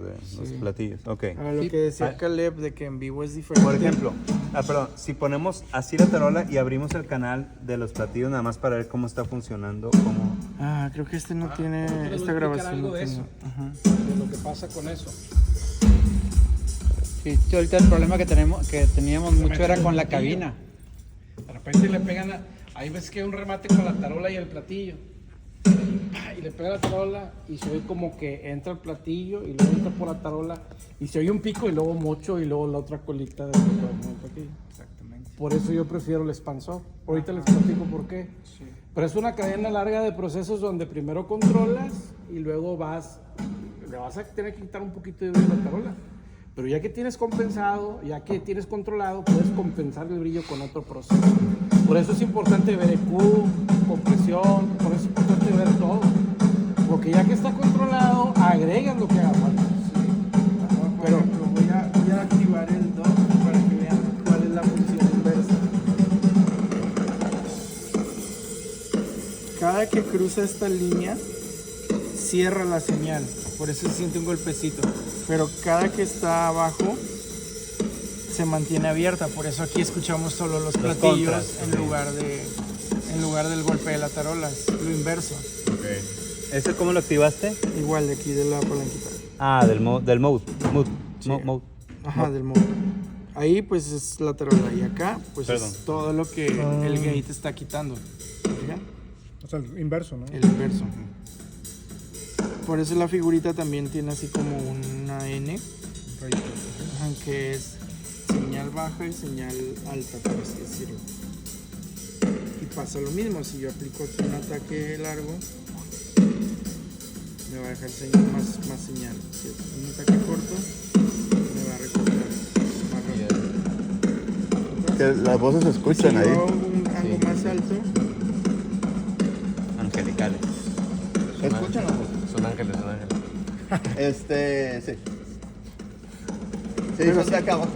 platillos. Ok. A lo Sí. que decía Ah. Caleb de que en vivo es diferente. Por ejemplo, perdón, si ponemos así la tarola y abrimos el canal de los platillos nada más para ver cómo está funcionando, cómo... Ah, creo que este no tiene. Te voy a Esta explicar grabación algo no de tiene. eso. Ajá. De lo que pasa con eso. Sí, ahorita el problema que teníamos mucho era con la cabina. De repente le pegan ahí ves que hay un remate con la tarola y el platillo. Y le pega la tarola y se oye como que entra el platillo y luego entra por la tarola y se oye un pico y luego mocho y luego la otra colita del platillo. Exactamente. Por eso yo prefiero el expansor. Ahorita les platico por qué. Pero es una cadena larga de procesos donde primero controlas y luego le vas a tener que quitar un poquito de brillo a la tarola. Pero ya que tienes compensado, ya que tienes controlado, puedes compensar el brillo con otro proceso. Por eso es importante ver EQ, compresión, por eso es importante ver todo. Porque ya que está controlado, agregas lo que haga falta. Pero voy a activar el DOT para que vean cuál es la función inversa. Cada que cruza esta línea, cierra la señal. Por eso se siente un golpecito. Pero cada que está abajo, se mantiene abierta. Por eso aquí escuchamos solo los platillos contras, en lugar del golpe de la tarola. Es lo inverso. ¿Ese cómo lo activaste? Igual de aquí de la palanquita. Ah, del mode. Sí. Mode. Ajá, del modo. Ahí pues es la tarola y acá pues Perdón. es todo lo que el gate está quitando. ¿Ya? O sea, el inverso, ¿no? El inverso. Por eso la figurita también tiene así como una N, ajá, que es señal baja y señal alta, por así decirlo. Y pasa lo mismo, si yo aplico aquí un ataque largo, me va a dejar más señal. Si es un ataque corto, me va a recortar más rápido. Que las voces se escuchan Si ahí. yo hago un rango más alto, Angelicales. ¿Se escuchan las voces? Son ángeles. Sí. Sí, Pero son sí. de acá abajo.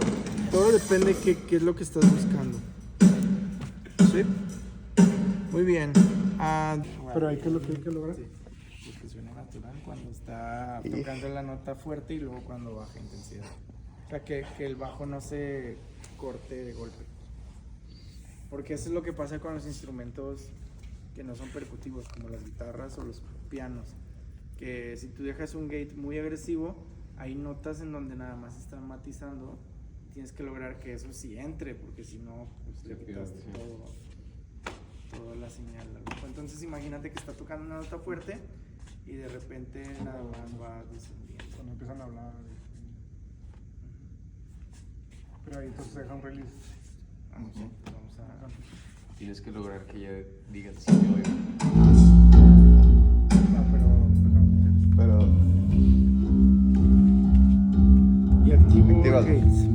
todo depende qué es lo que estás buscando. ¿Sí? Muy bien. Pero hay que lo que hay que lograr. Sí, pues que suene natural cuando está tocando la nota fuerte y luego cuando baja intensidad. O sea, que el bajo no se corte de golpe. Porque eso es lo que pasa con los instrumentos que no son percutivos, como las guitarras o los pianos. Que si tú dejas un gate muy agresivo, hay notas en donde nada más están matizando. Tienes que lograr que eso sí entre, porque si no, pues le quitaste toda la señal. Entonces imagínate que está tocando una nota fuerte y de repente nada más va descendiendo. Cuando empiezan a hablar. Pero ahí entonces se deja un release. Vamos a... Tienes que lograr que ella diga sí me oigo. No, pero... Pero Y activo Actívalo. gates.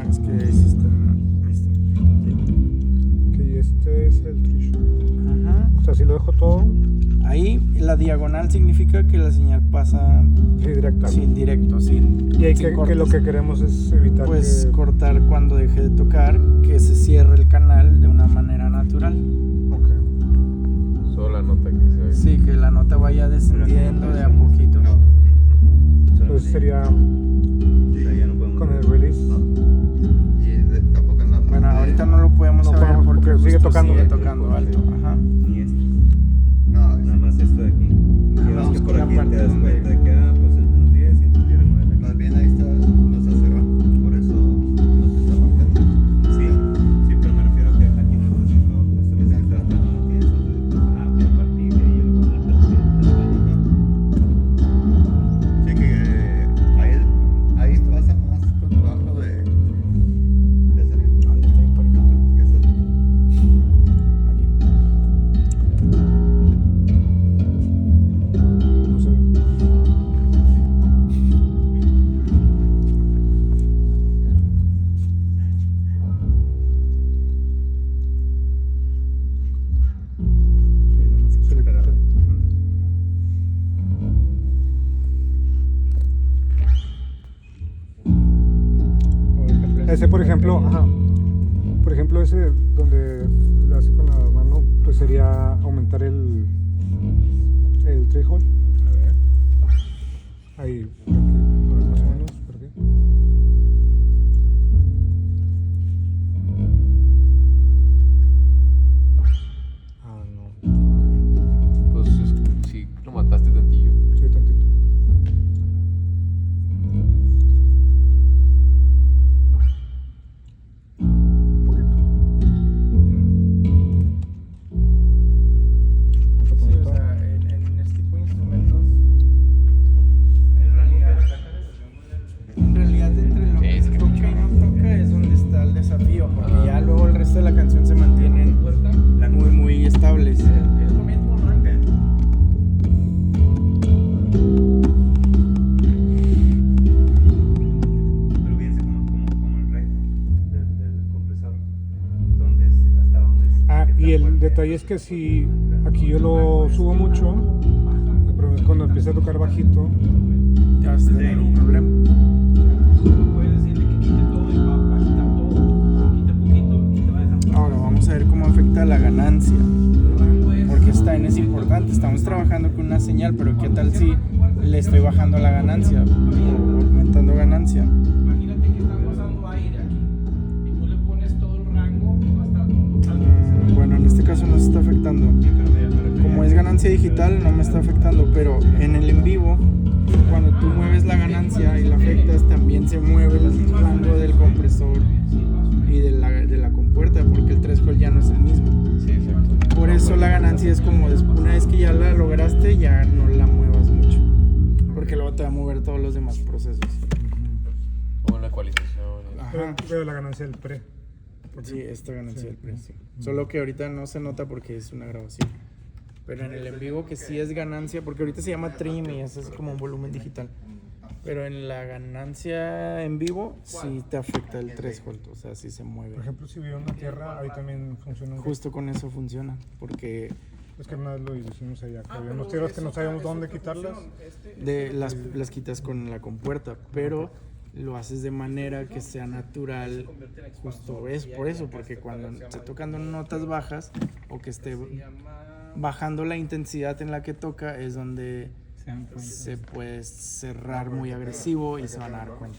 Es que sí está... Ahí está. Que este es el threshold. Ajá. O sea, si lo dejo todo, Ahí la diagonal significa que la señal pasa sí, directo. sin directo, sin Y ahí sin que cortes. lo que queremos es evitar Pues que... cortar cuando deje de tocar, que se cierre el canal de una manera natural. Ok. Solo la nota que se oiga. Sí, que la nota vaya descendiendo de a poquito. no. Entonces sería O sea, ya no podemos. con el release. No. Y tampoco en la parte. Bueno, ahorita no lo podemos No saber podemos porque porque sigue justo tocando. sigue tocando alto. Ajá. Ni esto. No, Nada más esto de aquí. Vamos Es que con por la aquí parte te das donde- cuenta de que, pues en unos 10 y en tus 10 remueve más bien ahí está, no está cerrado. Por eso no te está marcando. Sí, sí, pero me refiero a que aquí no estás haciendo, esto que se está dando 10, que a partir de ahí yo lo voy a dar. Sí que ahí pasa más con trabajo de salir. ¿Dónde está ahí, por ejemplo? Eso es. Aquí. No sé. Se le quita. Ese, por ejemplo, ajá. Por ejemplo, ese donde lo hace con la mano, pues sería aumentar el threshold. A ver. Ahí, por aquí, más o menos, por aquí. Ah, no. Pues sí, lo mataste tantillo. Sí, tantito. Un poquito. Vamos a Sí, poner o todo. sea, en este tipo de instrumentos, en realidad entre lo que Sí, sí, toca y no toca es donde está el desafío, porque ya luego el resto de la canción se mantienen muy estables. Es lo mismo, Pero fíjense como el rey, ¿no? del compresor. Hasta dónde Ah, qué tan y el fuerte. detalle es que si aquí yo lo subo mucho, el problema es cuando empieza a tocar bajito, ya vas a tener un problema. Puedes decirle que quite todo y va a quitar todo, quite poquito y te va a dejar Ahora vamos a ver cómo afecta la ganancia, el rango es porque esta N es importante. Estamos trabajando con una señal, pero ¿qué tal si le estoy bajando la ganancia o aumentando ganancia? imagínate que está pasando aire aquí y tú le pones todo el rango va a estar totalmente Bueno, en este caso no se está afectando. Como es ganancia digital, no me está afectando, pero en el en vivo cuando tú mueves la ganancia y la afectas, también se mueve el rango del compresor y de la compuerta, porque el threshold ya no es el mismo. Sí, exacto. Por eso la ganancia es como una vez que ya la lograste, ya no la muevas mucho, porque luego te va a mover todos los demás procesos. Como la ecualización. Ajá. Pero la ganancia del pre. Sí, esta ganancia del precio. Solo que ahorita no se nota porque es una grabación. Pero en el en vivo que sí es ganancia, porque ahorita se llama trim y eso es como un volumen digital. Pero en la ganancia en vivo sí te afecta el threshold, o sea, sí se mueve. Por ejemplo, si vive en una tierra, ahí también funciona un Justo con eso funciona, porque Es que una vez lo hicimos allá, que había unas tierras que no sabíamos dónde quitarlas. las quitas con la compuerta, pero lo haces de manera que sea natural, justo es por eso, porque cuando esté tocando notas bajas o que esté bajando la intensidad en la que toca es donde se puede cerrar muy agresivo y se van a dar cuenta.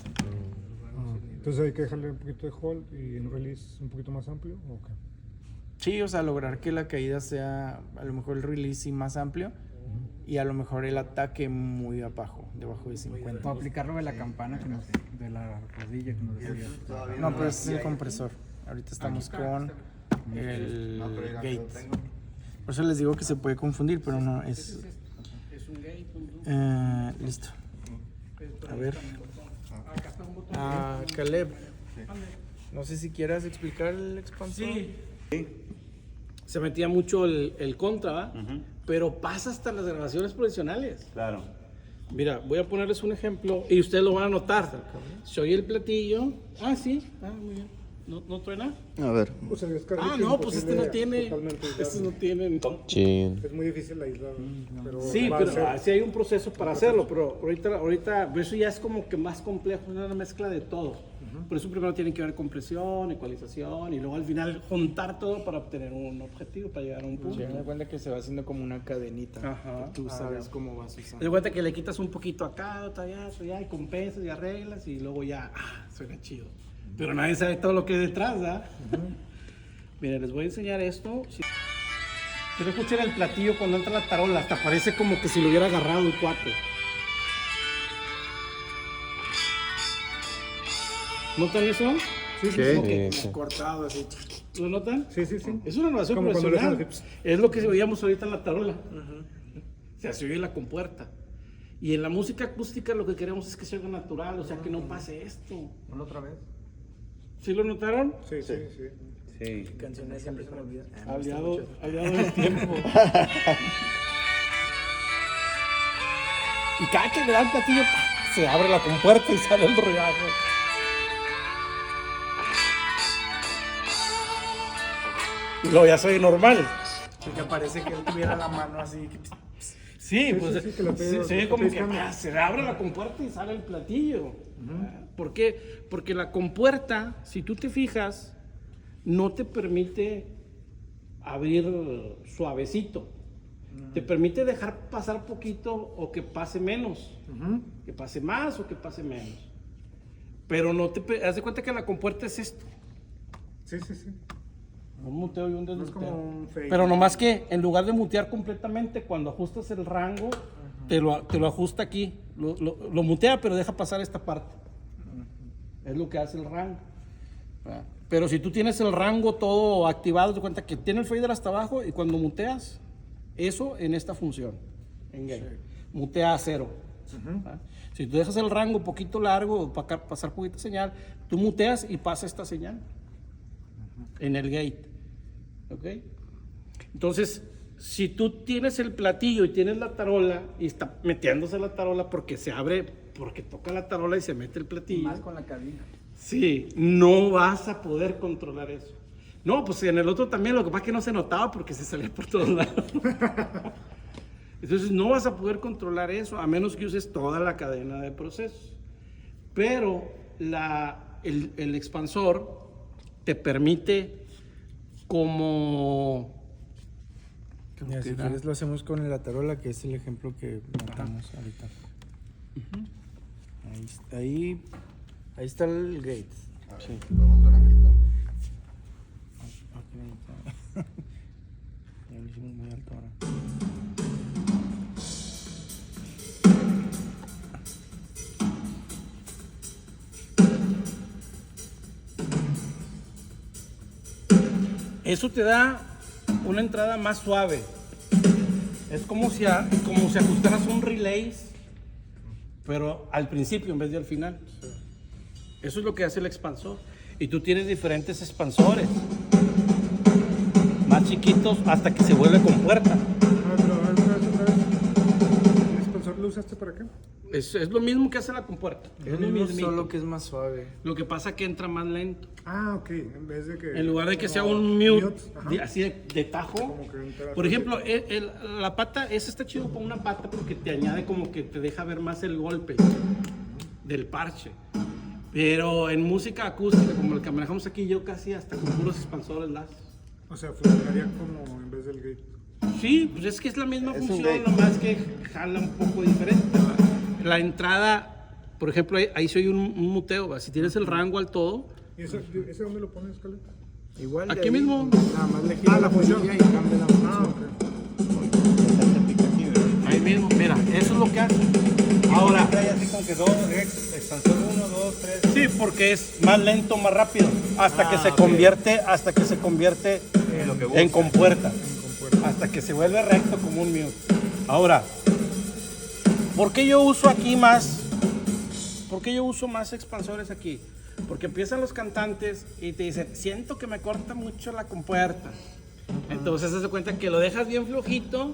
Entonces hay que dejarle un poquito de hold y un release un poquito más amplio. ¿O qué? Sí, o sea, lograr que la caída sea a lo mejor el release sí más amplio y a lo mejor el ataque muy abajo, debajo de 50. Para aplicarlo de la campana de la rodilla que nos decías. No, pero ese es el compresor. Ahorita estamos con el gate. Por eso les digo que se puede confundir, pero no es. Listo. A ver. Caleb. No sé si quieras explicar el expansor. Sí. Se metía mucho el contra, ¿va? Pero pasa hasta las grabaciones profesionales. Claro. Mira, voy a ponerles un ejemplo y ustedes lo van a notar. Se oye el platillo. Ah, sí. Ah, muy bien. ¿No truena? A ver. O sea, es casi Ah, no, pues este no imposible tiene. totalmente Este aislarlo. no tiene. Sí. Es muy difícil aislar. Pero Sí, va a pero ser- sí hay un proceso para hacerlo, pero ahorita eso ya es como que más complejo, es una mezcla de todo. Por eso primero tienen que ver compresión, ecualización y luego al final juntar todo para obtener un objetivo, para llegar a un punto. Sí, me da cuenta que se va haciendo como una cadenita. Ajá. Que tú sabes cómo vas Te das usando. cuenta que le quitas un poquito acá, otro allá, y compensas y arreglas y luego ya, suena chido. Pero nadie sabe todo lo que hay detrás, ¿verdad? Miren, les voy a enseñar esto. Quiero escuchar el platillo cuando entra la tarola, hasta parece como que si lo hubiera agarrado el cuate. ¿Notan eso? Sí. Cortado así. ¿Lo notan? Sí, sí, sí. Es una grabación Como cuando le profesional. hacen Es lo que oíamos ahorita en la tarola. O sea, se oye la compuerta. Y en la música acústica lo que queremos es que se oiga natural, o sea, que no pase esto. ¿Ponlo otra vez? ¿Sí lo notaron? Sí, sí, sí. Sí. Canciones siempre se me olvidan. Aliado del tiempo. Y cada que le da el platillo, ¡pah!, se abre la compuerta y sale el ruidazo. Y luego ya soy normal. Porque parece que él tuviera la mano así. Sí, pues sí, que lo se pego, ve como que pescando. se abre la compuerta y sale el platillo. ¿Por qué? Porque la compuerta, si tú te fijas, no te permite abrir suavecito. Te permite dejar pasar poquito o que pase menos. Que pase más o que pase menos. Pero no te... Haz de cuenta que la compuerta es esto. Sí, sí, sí. Un muteo y un No es desmuteo. como un fade. Pero nomás que en lugar de mutear completamente, cuando ajustas el rango, te lo ajusta aquí. Lo mutea, pero deja pasar esta parte. Es lo que hace el rango. ¿Verdad? Pero si tú tienes el rango todo activado, te cuenta que tiene el fader hasta abajo y cuando muteas, eso en esta función, en gate, mutea a 0. ¿Verdad? Si tú dejas el rango un poquito largo, para pasar poquita señal, tú muteas y pasa esta señal en el gate. ¿Ok? Entonces, si tú tienes el platillo y tienes la tarola y está metiéndose la tarola porque se abre, porque toca la tarola y se mete el platillo. Más con la cabina. Sí, no vas a poder controlar eso. No, pues en el otro también, lo que pasa es que no se notaba porque se salía por todos lados. Entonces no vas a poder controlar eso a menos que uses toda la cadena de procesos. Pero el expansor te permite como... Mira, si quieres lo hacemos con la tarola, que es el ejemplo que matamos ahorita. Ahí está el gate. Sí, vamos a ver. Ya lo hicimos muy alto ahora. Eso te da una entrada más suave. Es como si ajustaras un relay, pero al principio en vez de al final. Eso es lo que hace el expansor. Y tú tienes diferentes expansores. Más chiquitos hasta que se vuelve con puerta. Pero a ver, otra vez. ¿El expansor lo usaste para qué? Es lo mismo que hace la compuerta. Es lo mismito. Solo que es más suave. Lo que pasa es que entra más lento. Ah, ok. En vez de que... En lugar de que sea un mute, ajá. así de tajo. Como que entra Por ejemplo, la pata, esa está chido para una pata porque te añade como que te deja ver más el golpe del parche. Pero en música acústica, como el que manejamos aquí, yo casi hasta con puros expansores las. O sea, funcionaría como en vez del gate. Sí, pues es que es la misma Es un función, gate. nomás que jala un poco diferente. La entrada, por ejemplo, ahí soy un muteo, ¿va? Si tienes el rango al todo, ¿Y ese dónde lo pones, Caleta? Igual de Aquí ahí, mismo. Nada más le gira la función. perilla y cambia la función. Ah, ok. ahí mismo, mira, eso es lo que hace. Ahora, Trae así como que dos, expansor 1, 2, 3. sí, porque es más lento, más rápido, hasta que se convierte en compuerta, hasta que se vuelve recto como un mute. Ahora, ¿por qué yo uso aquí más? ¿Por qué yo uso más expansores aquí? Porque empiezan los cantantes y te dicen, siento que me corta mucho la compuerta. Entonces se cuenta que lo dejas bien flojito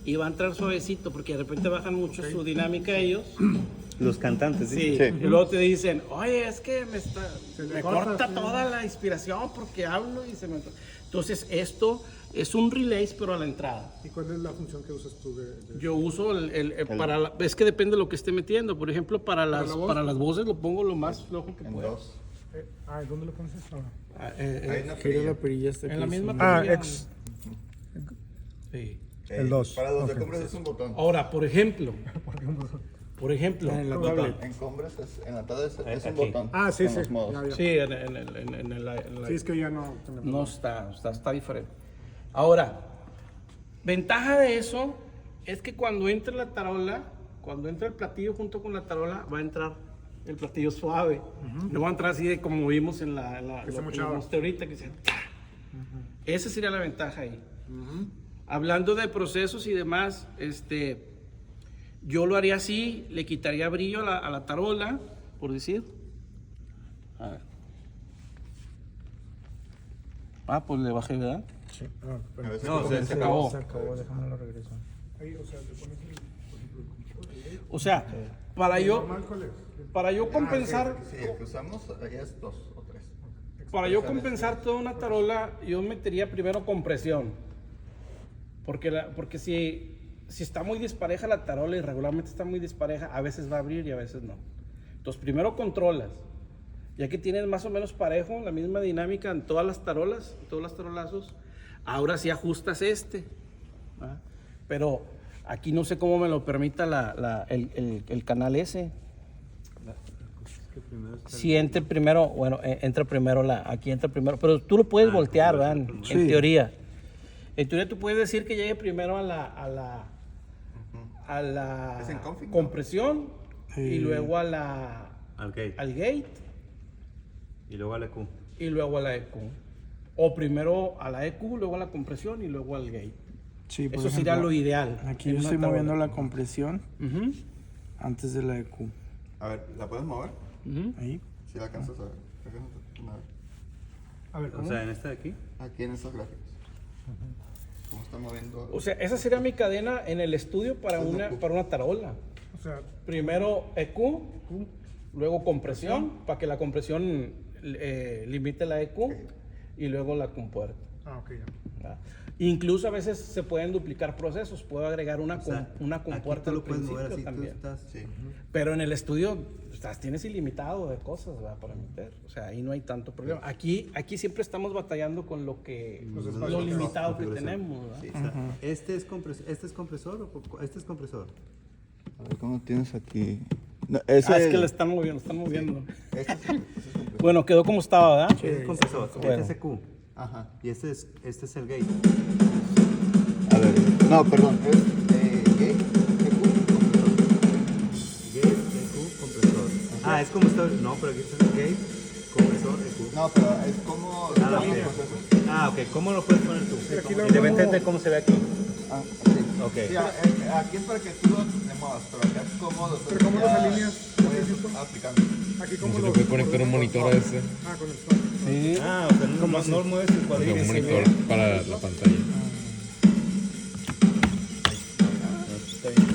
y va a entrar suavecito, porque de repente bajan mucho su dinámica ellos. Los cantantes, Sí. Sí. Y luego te dicen, oye, es que me corta toda la inspiración porque hablo y se me... Entonces esto es un relay pero a la entrada. ¿Y cuál es la función que usas tú de... Yo uso es que depende de lo que esté metiendo. Por ejemplo, para las voces lo pongo lo más flojo que En pueda. 2. ¿Dónde lo pones esto? Hay una Gira la perilla. perilla hasta En la aquí, misma sí. perilla. Sí. El 2. Para los de compras es un botón. Ahora, por ejemplo, En la botón. tablet. En compras en la tablet es un Aquí. botón. Ah, sí, con sí. los modos. Ya, ya. Sí, en la Sí, es que ya no... no está diferente. Ahora, ventaja de eso es que cuando entre la tarola, cuando entra el platillo junto con la tarola, va a entrar el platillo suave. No va a entrar así de como vimos en Que se lo que mochaba. mostré ahorita, que se... Esa sería la ventaja ahí. Hablando de procesos y demás, yo lo haría así, le quitaría brillo a la tarola, por decir. A ver. Pues le bajé, ¿verdad? A veces No, como- se acabó. Se acabó, déjame lo regreso. Ahí, o sea, le pones el... Por ejemplo, O sea, para ¿el yo, normal cuál es? para yo compensar, Sí, el que usamos allá es 2 o 3. para yo compensar toda una tarola, yo metería primero compresión. Porque si está muy dispareja la tarola y regularmente está muy dispareja, a veces va a abrir y a veces no. Entonces primero controlas. Ya que tienes más o menos parejo, la misma dinámica en todas las tarolas, en todos los tarolazos, ahora sí ajustas ¿va? Pero aquí no sé cómo me lo permita el canal S. Si entre primero, bueno, entra primero aquí entra primero, pero tú lo puedes voltear, ¿verdad? En teoría. En teoría tú puedes decir que llegue primero a la Es en config, ¿no? compresión y luego Al gate. al gate Y luego al EQ. y luego a la EQ. O primero a la EQ, luego a la compresión y luego al gate. Sí, por Eso sería ejemplo, lo ideal. Aquí en yo una estoy moviendo tarola. la compresión Ujú, antes de la EQ. A ver, ¿la puedes mover? ujú. Ahí. Si la alcanzas a ver. A ver, O ¿cómo? sea, en esta de aquí. Aquí en estos gráficos. ¿Cómo está moviendo? O sea, esa sería mi cadena en el estudio para una tarola. O sea, Primero EQ, luego compresión, para que la compresión limite la EQ y luego la compuerta. ok, ya. ¿verdad? Incluso a veces se pueden duplicar procesos. Puedo agregar una Aquí compuerta tú al lo puedes mover principio así, tú también. estás... Sí. Pero en el estudio tienes ilimitado de cosas, ¿verdad? Para meter. O sea, ahí no hay tanto problema. Aquí siempre estamos batallando con lo limitado que tenemos, ¿verdad? Sí, o sea, ¿este es compresor o este es compresor? A ver, ¿cómo tienes aquí? No, Es que lo están moviendo, Este es el Bueno, quedó como estaba, ¿verdad? Este es compresor, Bueno. este es EQ. Ajá. Y este es el gate. A ver, no, perdón. Es gate, EQ, compresor. Gate, EQ, compresor. Es como está. No, pero aquí está el gate, compresor. compresor. No, pero es como... Ah, ok. ¿Cómo lo puedes poner tú? Aquí lo Y de pongo- repente, ¿cómo se ve aquí? Ah, sí. Ok. Sí, aquí es para que tú lo muevas, pero acá es cómodo. Pero ¿cómo los alineas? Puedes aplicando. Aquí como Se lo le puede conectar un monitor a este. Ah, con el swap. Sí. Ah, o sea, no mueves el O sea, cuadrito. un monitor para la pantalla. Está bien.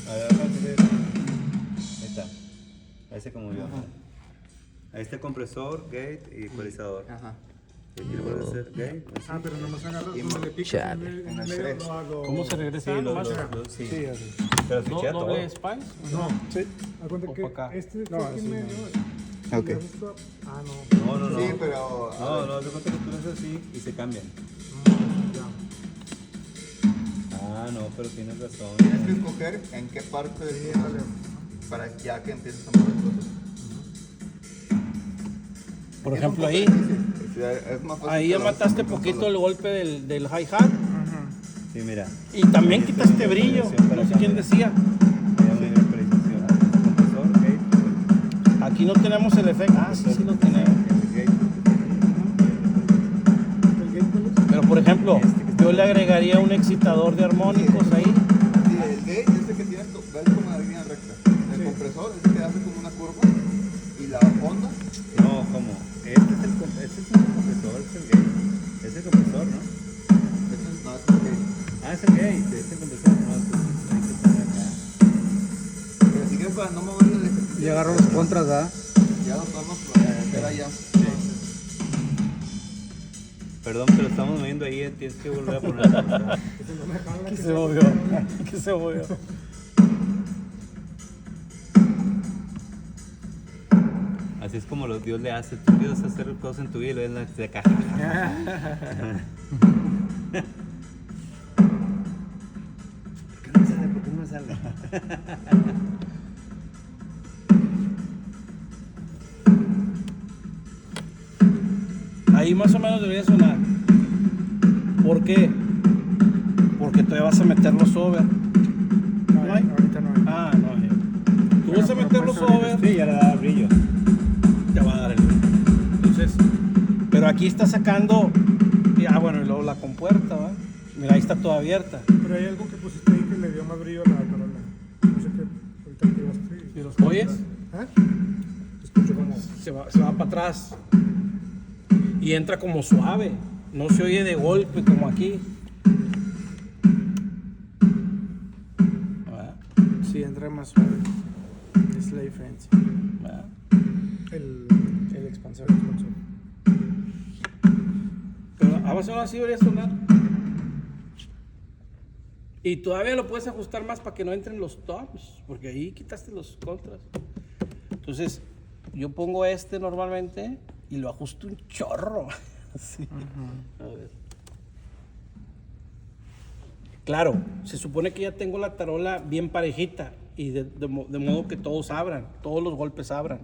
A ver, ahí está. Ese como yo. Ahí está el compresor, gate y ecualizador. Ajá. Y aquí le puedes hacer gate. así. Ah, pero nomás agarras donde le picas Chale. en el medio, lo hago. ¿Cómo se regresa? Sí, Nomás sí. Sí, así. Pero switchea todo. ¿Doble spice? No, sí. Haz cuenta O que pa' acá. este está No, aquí así en medio. Ok. le haces swap. Ah, no. No. Sí, pero... No, te cuenta que tú lo haces así y se cambian. Ya. Ah, no, pero tienes razón. Tienes que escoger en qué parte del proceso para ya que empieces a mover cosas. Por Es ejemplo, un poco ahí. difícil. Sí, es más fácil Ahí que ya lo mataste hagas con poquito solo. el golpe del hi-hat. Sí, mira. Y también quitaste brillo. No sé quién decía. Mira, muy bien, ecualización. Compresor, gate, Aquí no tenemos el efecto. Ah, sí, sí lo tenemos. gate. Pero por ejemplo, yo le agregaría un excitador de armónicos ahí. Sí, el gate es el que tienes, ves como la línea recta. El compresor es el que hace como una curva. Y la onda, No, ¿cómo? Este es el compresor, este es el gate. Es el compresor, ¿no? ese es, no, es el gate. Ah, es el gate, es el compresor. No, entonces hay que poner acá. Pero si quieres para no moverle el ejercicio, Y agarro los contras, ¿verdad? ya lo podemos hacer allá. Perdón, pero estamos moviendo ahí, tienes que volver a poner. ¿Qué se movió? ¿Qué se movió? Así es como Dios le hace. Tú quieres hacer cosas en tu vida y luego de acá. ¿Por qué no me sale? ¿Por qué no me sale? Ahí más o menos debería sonar. ¿Por qué? Porque todavía vas a meter los over. No hay, ahorita no hay. Ah, no hay. Tú vas a meter los over. Sí, ya le da brillo. Te va a dar el. Entonces, pero aquí está sacando. Ah, bueno, y luego la compuerta, ¿va? Mira, ahí está toda abierta. Pero hay algo que pusiste ahí que le dio más brillo a la tarola. No sé qué. Ahorita activaste. ¿Y los oyes? ¿Eh? Escucho como. Se va para atrás. Y entra como suave. No se oye de golpe como aquí. ¿Va? Sí, entra más suave. Es la diferencia. ¿Va? El expansor. Pero a veces así debería sonar. Y todavía lo puedes ajustar más para que no entren los toms, porque ahí quitaste los contras. Entonces, yo pongo este normalmente y lo ajusto un chorro. Así. A ver. Claro, se supone que ya tengo la tarola bien parejita y de modo que todos abran, todos los golpes abran.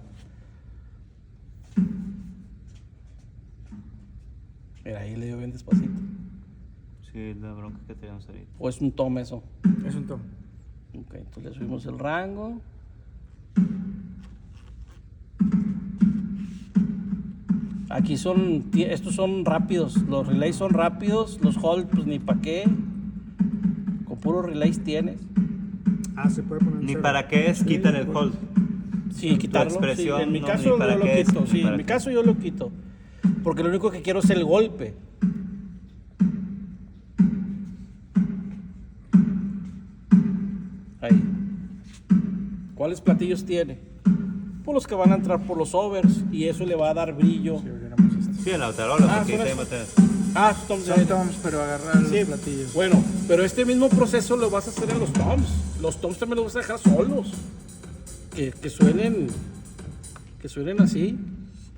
Mira, ahí le dio bien despacito. Sí, la bronca que tenemos ahorita. ¿O es un tom eso? Es un tom. Ok, entonces le subimos el rango. Aquí estos son rápidos, los relays son rápidos, los hold pues ni pa' qué. Con puros relays tienes. Ah, se puede poner. Ni cero. para qué es, quítale el hold. Sí, quitarlo. Sí, expresión, en mi no, caso ni para yo lo qué es, quito, ni sí, para en mi qué. caso yo lo quito. Porque lo único que quiero es el golpe. Ahí. ¿Cuáles platillos tiene? Pues los que van a entrar por los overs y eso le va a dar brillo. Sí, en la tarola, Ah, porque son ahí estos. te Ah, toms Son toms, pero agarra los Sí, platillos. bueno, pero este mismo proceso lo vas a hacer en los toms. Los toms también los vas a dejar solos. Que suenen así.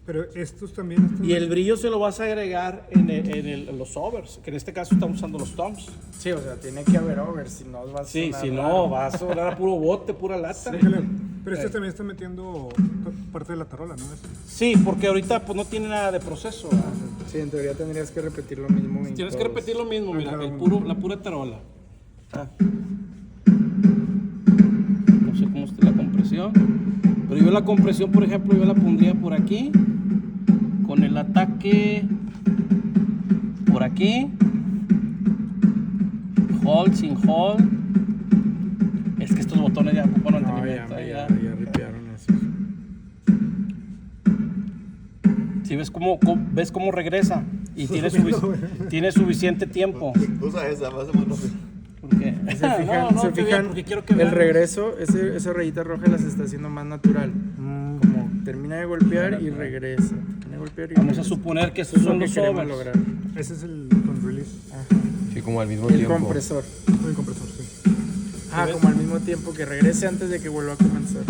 Pero estos también. Estos Y el brillo se lo vas a agregar en los overs, que en este caso estamos usando los toms. Sí, o sea, tiene que haber over, si no vas a Sí, sonar si raro. no, va a sonar a puro bote, pura lata. Pero este también está metiendo parte de la tarola, ¿no? Sí, porque ahorita pues no tiene nada de proceso. ¿verdad? Sí, en teoría tendrías que repetir lo mismo. en Tienes que todos. repetir lo mismo, mira, cada el uno. la pura tarola. Ah. No sé cómo está la compresión. Pero yo la compresión, por ejemplo, yo la pondría por aquí, con el ataque por aquí, hold, sin hold. Es que estos botones ya ocupan mantenimiento. Ya ripearon eso. Si ves cómo regresa y tiene suficiente tiempo. Usa esa, más o menos. Porque, Se fijan, porque quiero que el vean. regreso, esa rayita roja las está haciendo más natural. Como termina de golpear y regresa. Termina de golpear y Vamos a regresa. suponer que Eso estos es lo son que los queremos overs. lograr. Ese es el con release. Sí, como al mismo El tiempo. compresor. El compresor, sí. Como al mismo tiempo que regrese antes de que vuelva a comenzar.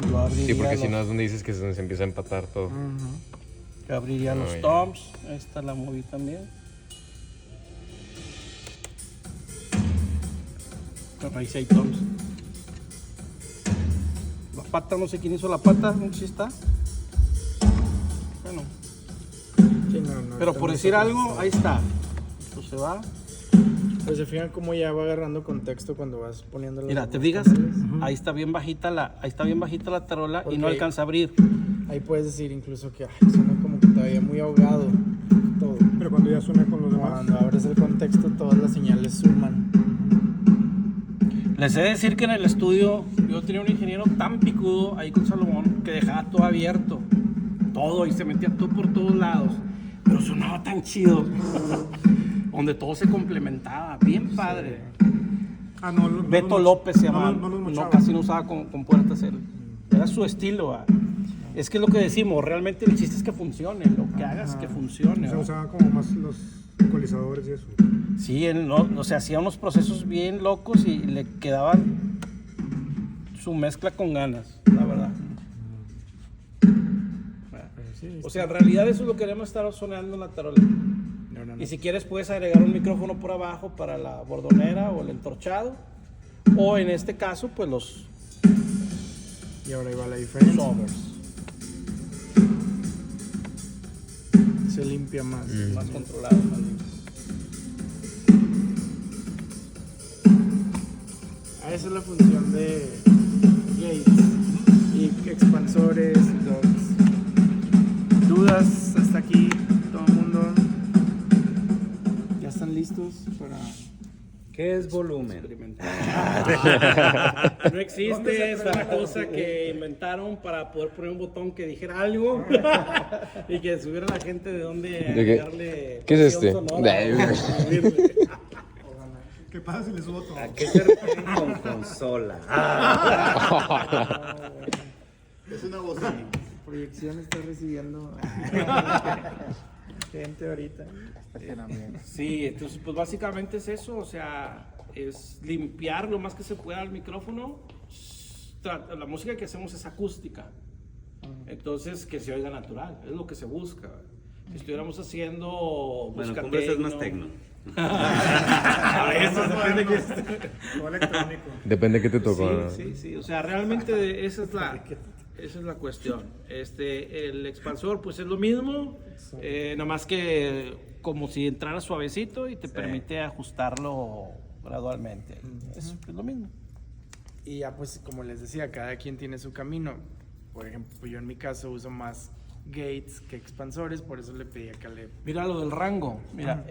Yo abriría Sí, porque si los- no es donde dices que se empieza a empatar todo. yo abriría los Muy toms. Esta la moví también. Pero ahí sí hay toms. La pata, no sé quién hizo la pata, no sé si está. Bueno, Sí, no, pero está por muy decir algo, sofisticado. ahí está. Esto se va. Pues se fijan cómo ya va agarrando contexto cuando vas poniendo Mira, los te fijas, canales. ahí está bien bajita la tarola y Porque no alcanza a abrir. Ahí puedes decir incluso que suena como que todavía muy ahogado todo. Pero cuando ya suena con los demás. Cuando abres el contexto, todas las señales suman. Les he de decir que en el estudio yo tenía un ingeniero tan picudo ahí con Salomón que dejaba todo abierto, todo, y se metía todo por todos lados, pero sonaba tan chido, donde todo se complementaba, bien padre. Beto López se llamaba, no, casi no usaba con puertas él, era su estilo. Es que es lo que decimos, realmente el chiste es que funcione, lo que hagas que funcione. Se usaban como más los ecualizadores y eso. Sí, él no, o sea, hacía unos procesos bien locos y le quedaban su mezcla con ganas, la verdad. O sea, en realidad eso es lo que queremos estar sonando en la tarola. Y si quieres puedes agregar un micrófono por abajo para la bordonera o el entorchado. O en este caso, pues los Y ahora ahí va la diferencia. overs, Se limpia más. más controlados. más limpios. Esa es la función de gates y expansores y dogs. ¿Dudas hasta aquí? ¿Todo el mundo? ¿Ya están listos para...? ¿Qué es volumen? Experimentar. No existe esa cosa que inventaron para poder poner un botón que dijera algo y que subiera la gente de dónde qué? darle. ¿Qué es este? ¿Qué pasa si le subo todo? ¿A qué se refieren con consola? Es una bocina. Proyección está recibiendo gente ahorita. Sí, entonces pues básicamente es eso, o sea, es limpiar lo más que se pueda el micrófono. La música que hacemos es acústica, entonces que se oiga natural, es lo que se busca. Si estuviéramos haciendo Bueno, busca Cumbres es más tecno. Eso depende que Todo electrónico. Depende de qué te tocó. ¿no? sí, o sea, realmente esa es la cuestión. El expansor pues es lo mismo, nada más que como si entrara suavecito y te permite ajustarlo gradualmente. Es lo mismo. Y ya pues como les decía, cada quien tiene su camino. Por ejemplo, yo en mi caso uso más gates que expansores, por eso le pedí a Caleb. Mira lo del rango. Mira,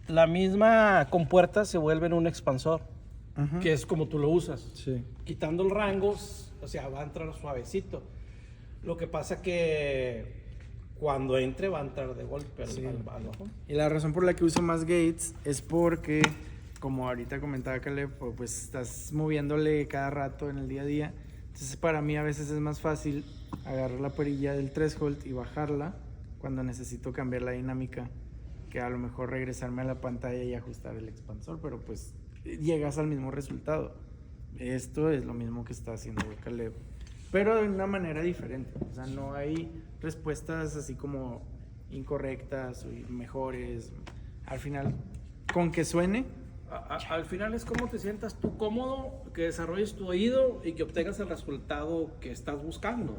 la misma compuerta se vuelve en un expansor, que es como tú lo usas. Sí. Quitando el rango, o sea, va a entrar suavecito. Lo que pasa que cuando entre va a entrar de golpe al bajo. Y la razón por la que uso más gates es porque, como ahorita comentaba Caleb, pues estás moviéndole cada rato en el día a día. Entonces para mí a veces es más fácil agarrar la perilla del threshold y bajarla cuando necesito cambiar la dinámica, que a lo mejor regresarme a la pantalla y ajustar el expansor, pero pues llegas al mismo resultado. Esto es lo mismo que está haciendo Caleb, pero de una manera diferente. O sea, no hay respuestas así como incorrectas o mejores. Al final, con que suene, Al final es cómo te sientas tú cómodo, que desarrolles tu oído y que obtengas el resultado que estás buscando.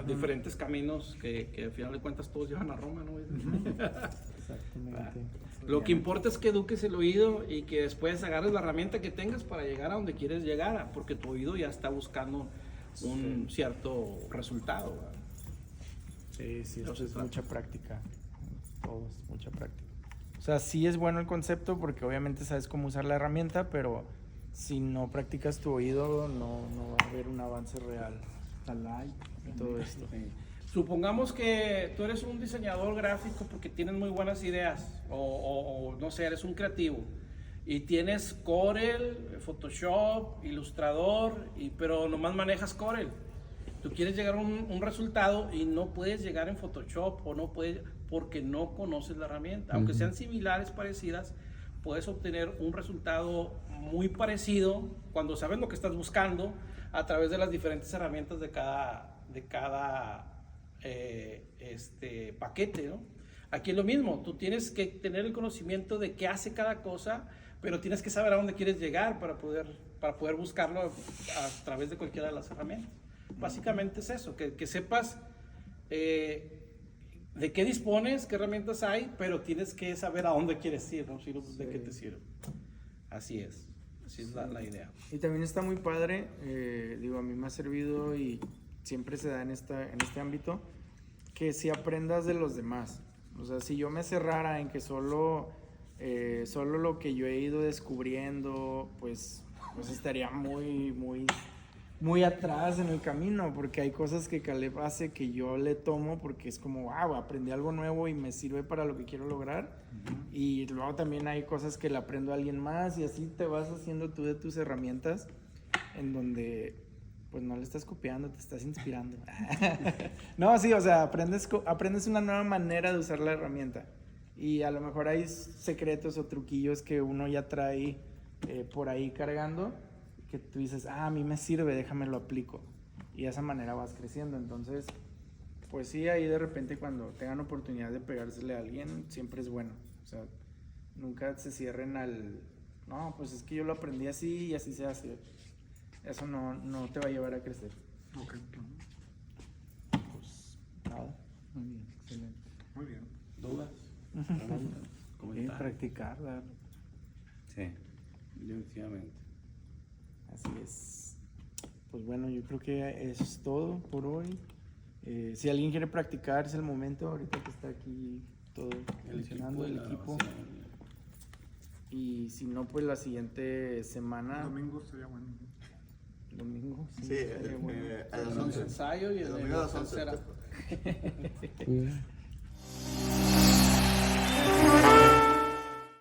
Diferentes caminos que al final de cuentas todos llevan a Roma, ¿no? exactamente. Lo que importa es que eduques el oído y que después agarres la herramienta que tengas para llegar a donde quieres llegar, porque tu oído ya está buscando un cierto resultado. ¿verdad? Sí, sí, No esto se es trata. mucha práctica. Todo es mucha práctica. O sea, sí es bueno el concepto porque obviamente sabes cómo usar la herramienta, pero si no practicas tu oído, no va a haber un avance real en todo esto. Supongamos que tú eres un diseñador gráfico porque tienes muy buenas ideas o no sé, eres un creativo y tienes Corel, Photoshop, Illustrator, pero nomás manejas Corel. Tú quieres llegar a un resultado y no puedes llegar en Photoshop o no puedes porque no conoces la herramienta. Aunque sean similares, parecidas, puedes obtener un resultado muy parecido cuando sabes lo que estás buscando a través de las diferentes herramientas de cada paquete, ¿no? Aquí es lo mismo, tú tienes que tener el conocimiento de qué hace cada cosa, pero tienes que saber a dónde quieres llegar para poder buscarlo a través de cualquiera de las herramientas. Básicamente es eso, que sepas de qué dispones, qué herramientas hay, pero tienes que saber a dónde quieres ir, ¿no? De qué te sirve. Así es la idea. Y también está muy padre, digo, a mí me ha servido y siempre se da en este ámbito, que si aprendas de los demás. O sea, si yo me cerrara en que solo lo que yo he ido descubriendo, pues estaría muy atrás en el camino, porque hay cosas que Caleb hace que yo le tomo porque es como, wow, aprendí algo nuevo y me sirve para lo que quiero lograr. Y luego también hay cosas que le aprendo a alguien más y así te vas haciendo tú de tus herramientas en donde pues no le estás copiando, te estás inspirando. No, sí, o sea, aprendes una nueva manera de usar la herramienta. Y a lo mejor hay secretos o truquillos que uno ya trae por ahí cargando, que tú dices, a mí me sirve, déjame lo aplico. Y de esa manera vas creciendo. Entonces, pues sí, ahí de repente cuando tengan oportunidad de pegársele a alguien, siempre es bueno. O sea, nunca se cierren no, pues es que yo lo aprendí así y así se hace. Eso no te va a llevar a crecer. Ok. Pues nada. Muy bien, excelente. Muy bien. ¿Dudas? Sí, ¿Comentarios? practicar, darle. Sí. Definitivamente. Así es. Pues bueno, yo creo que eso es todo por hoy. Si alguien quiere practicar, es el momento. Ahorita que está aquí todo funcionando, el equipo. Y si no, pues la siguiente semana. Domingo sería bueno. Domingo. Sí, estaría bueno. a las El 11. ensayo y El el domingo a las 11. tercera. Bien.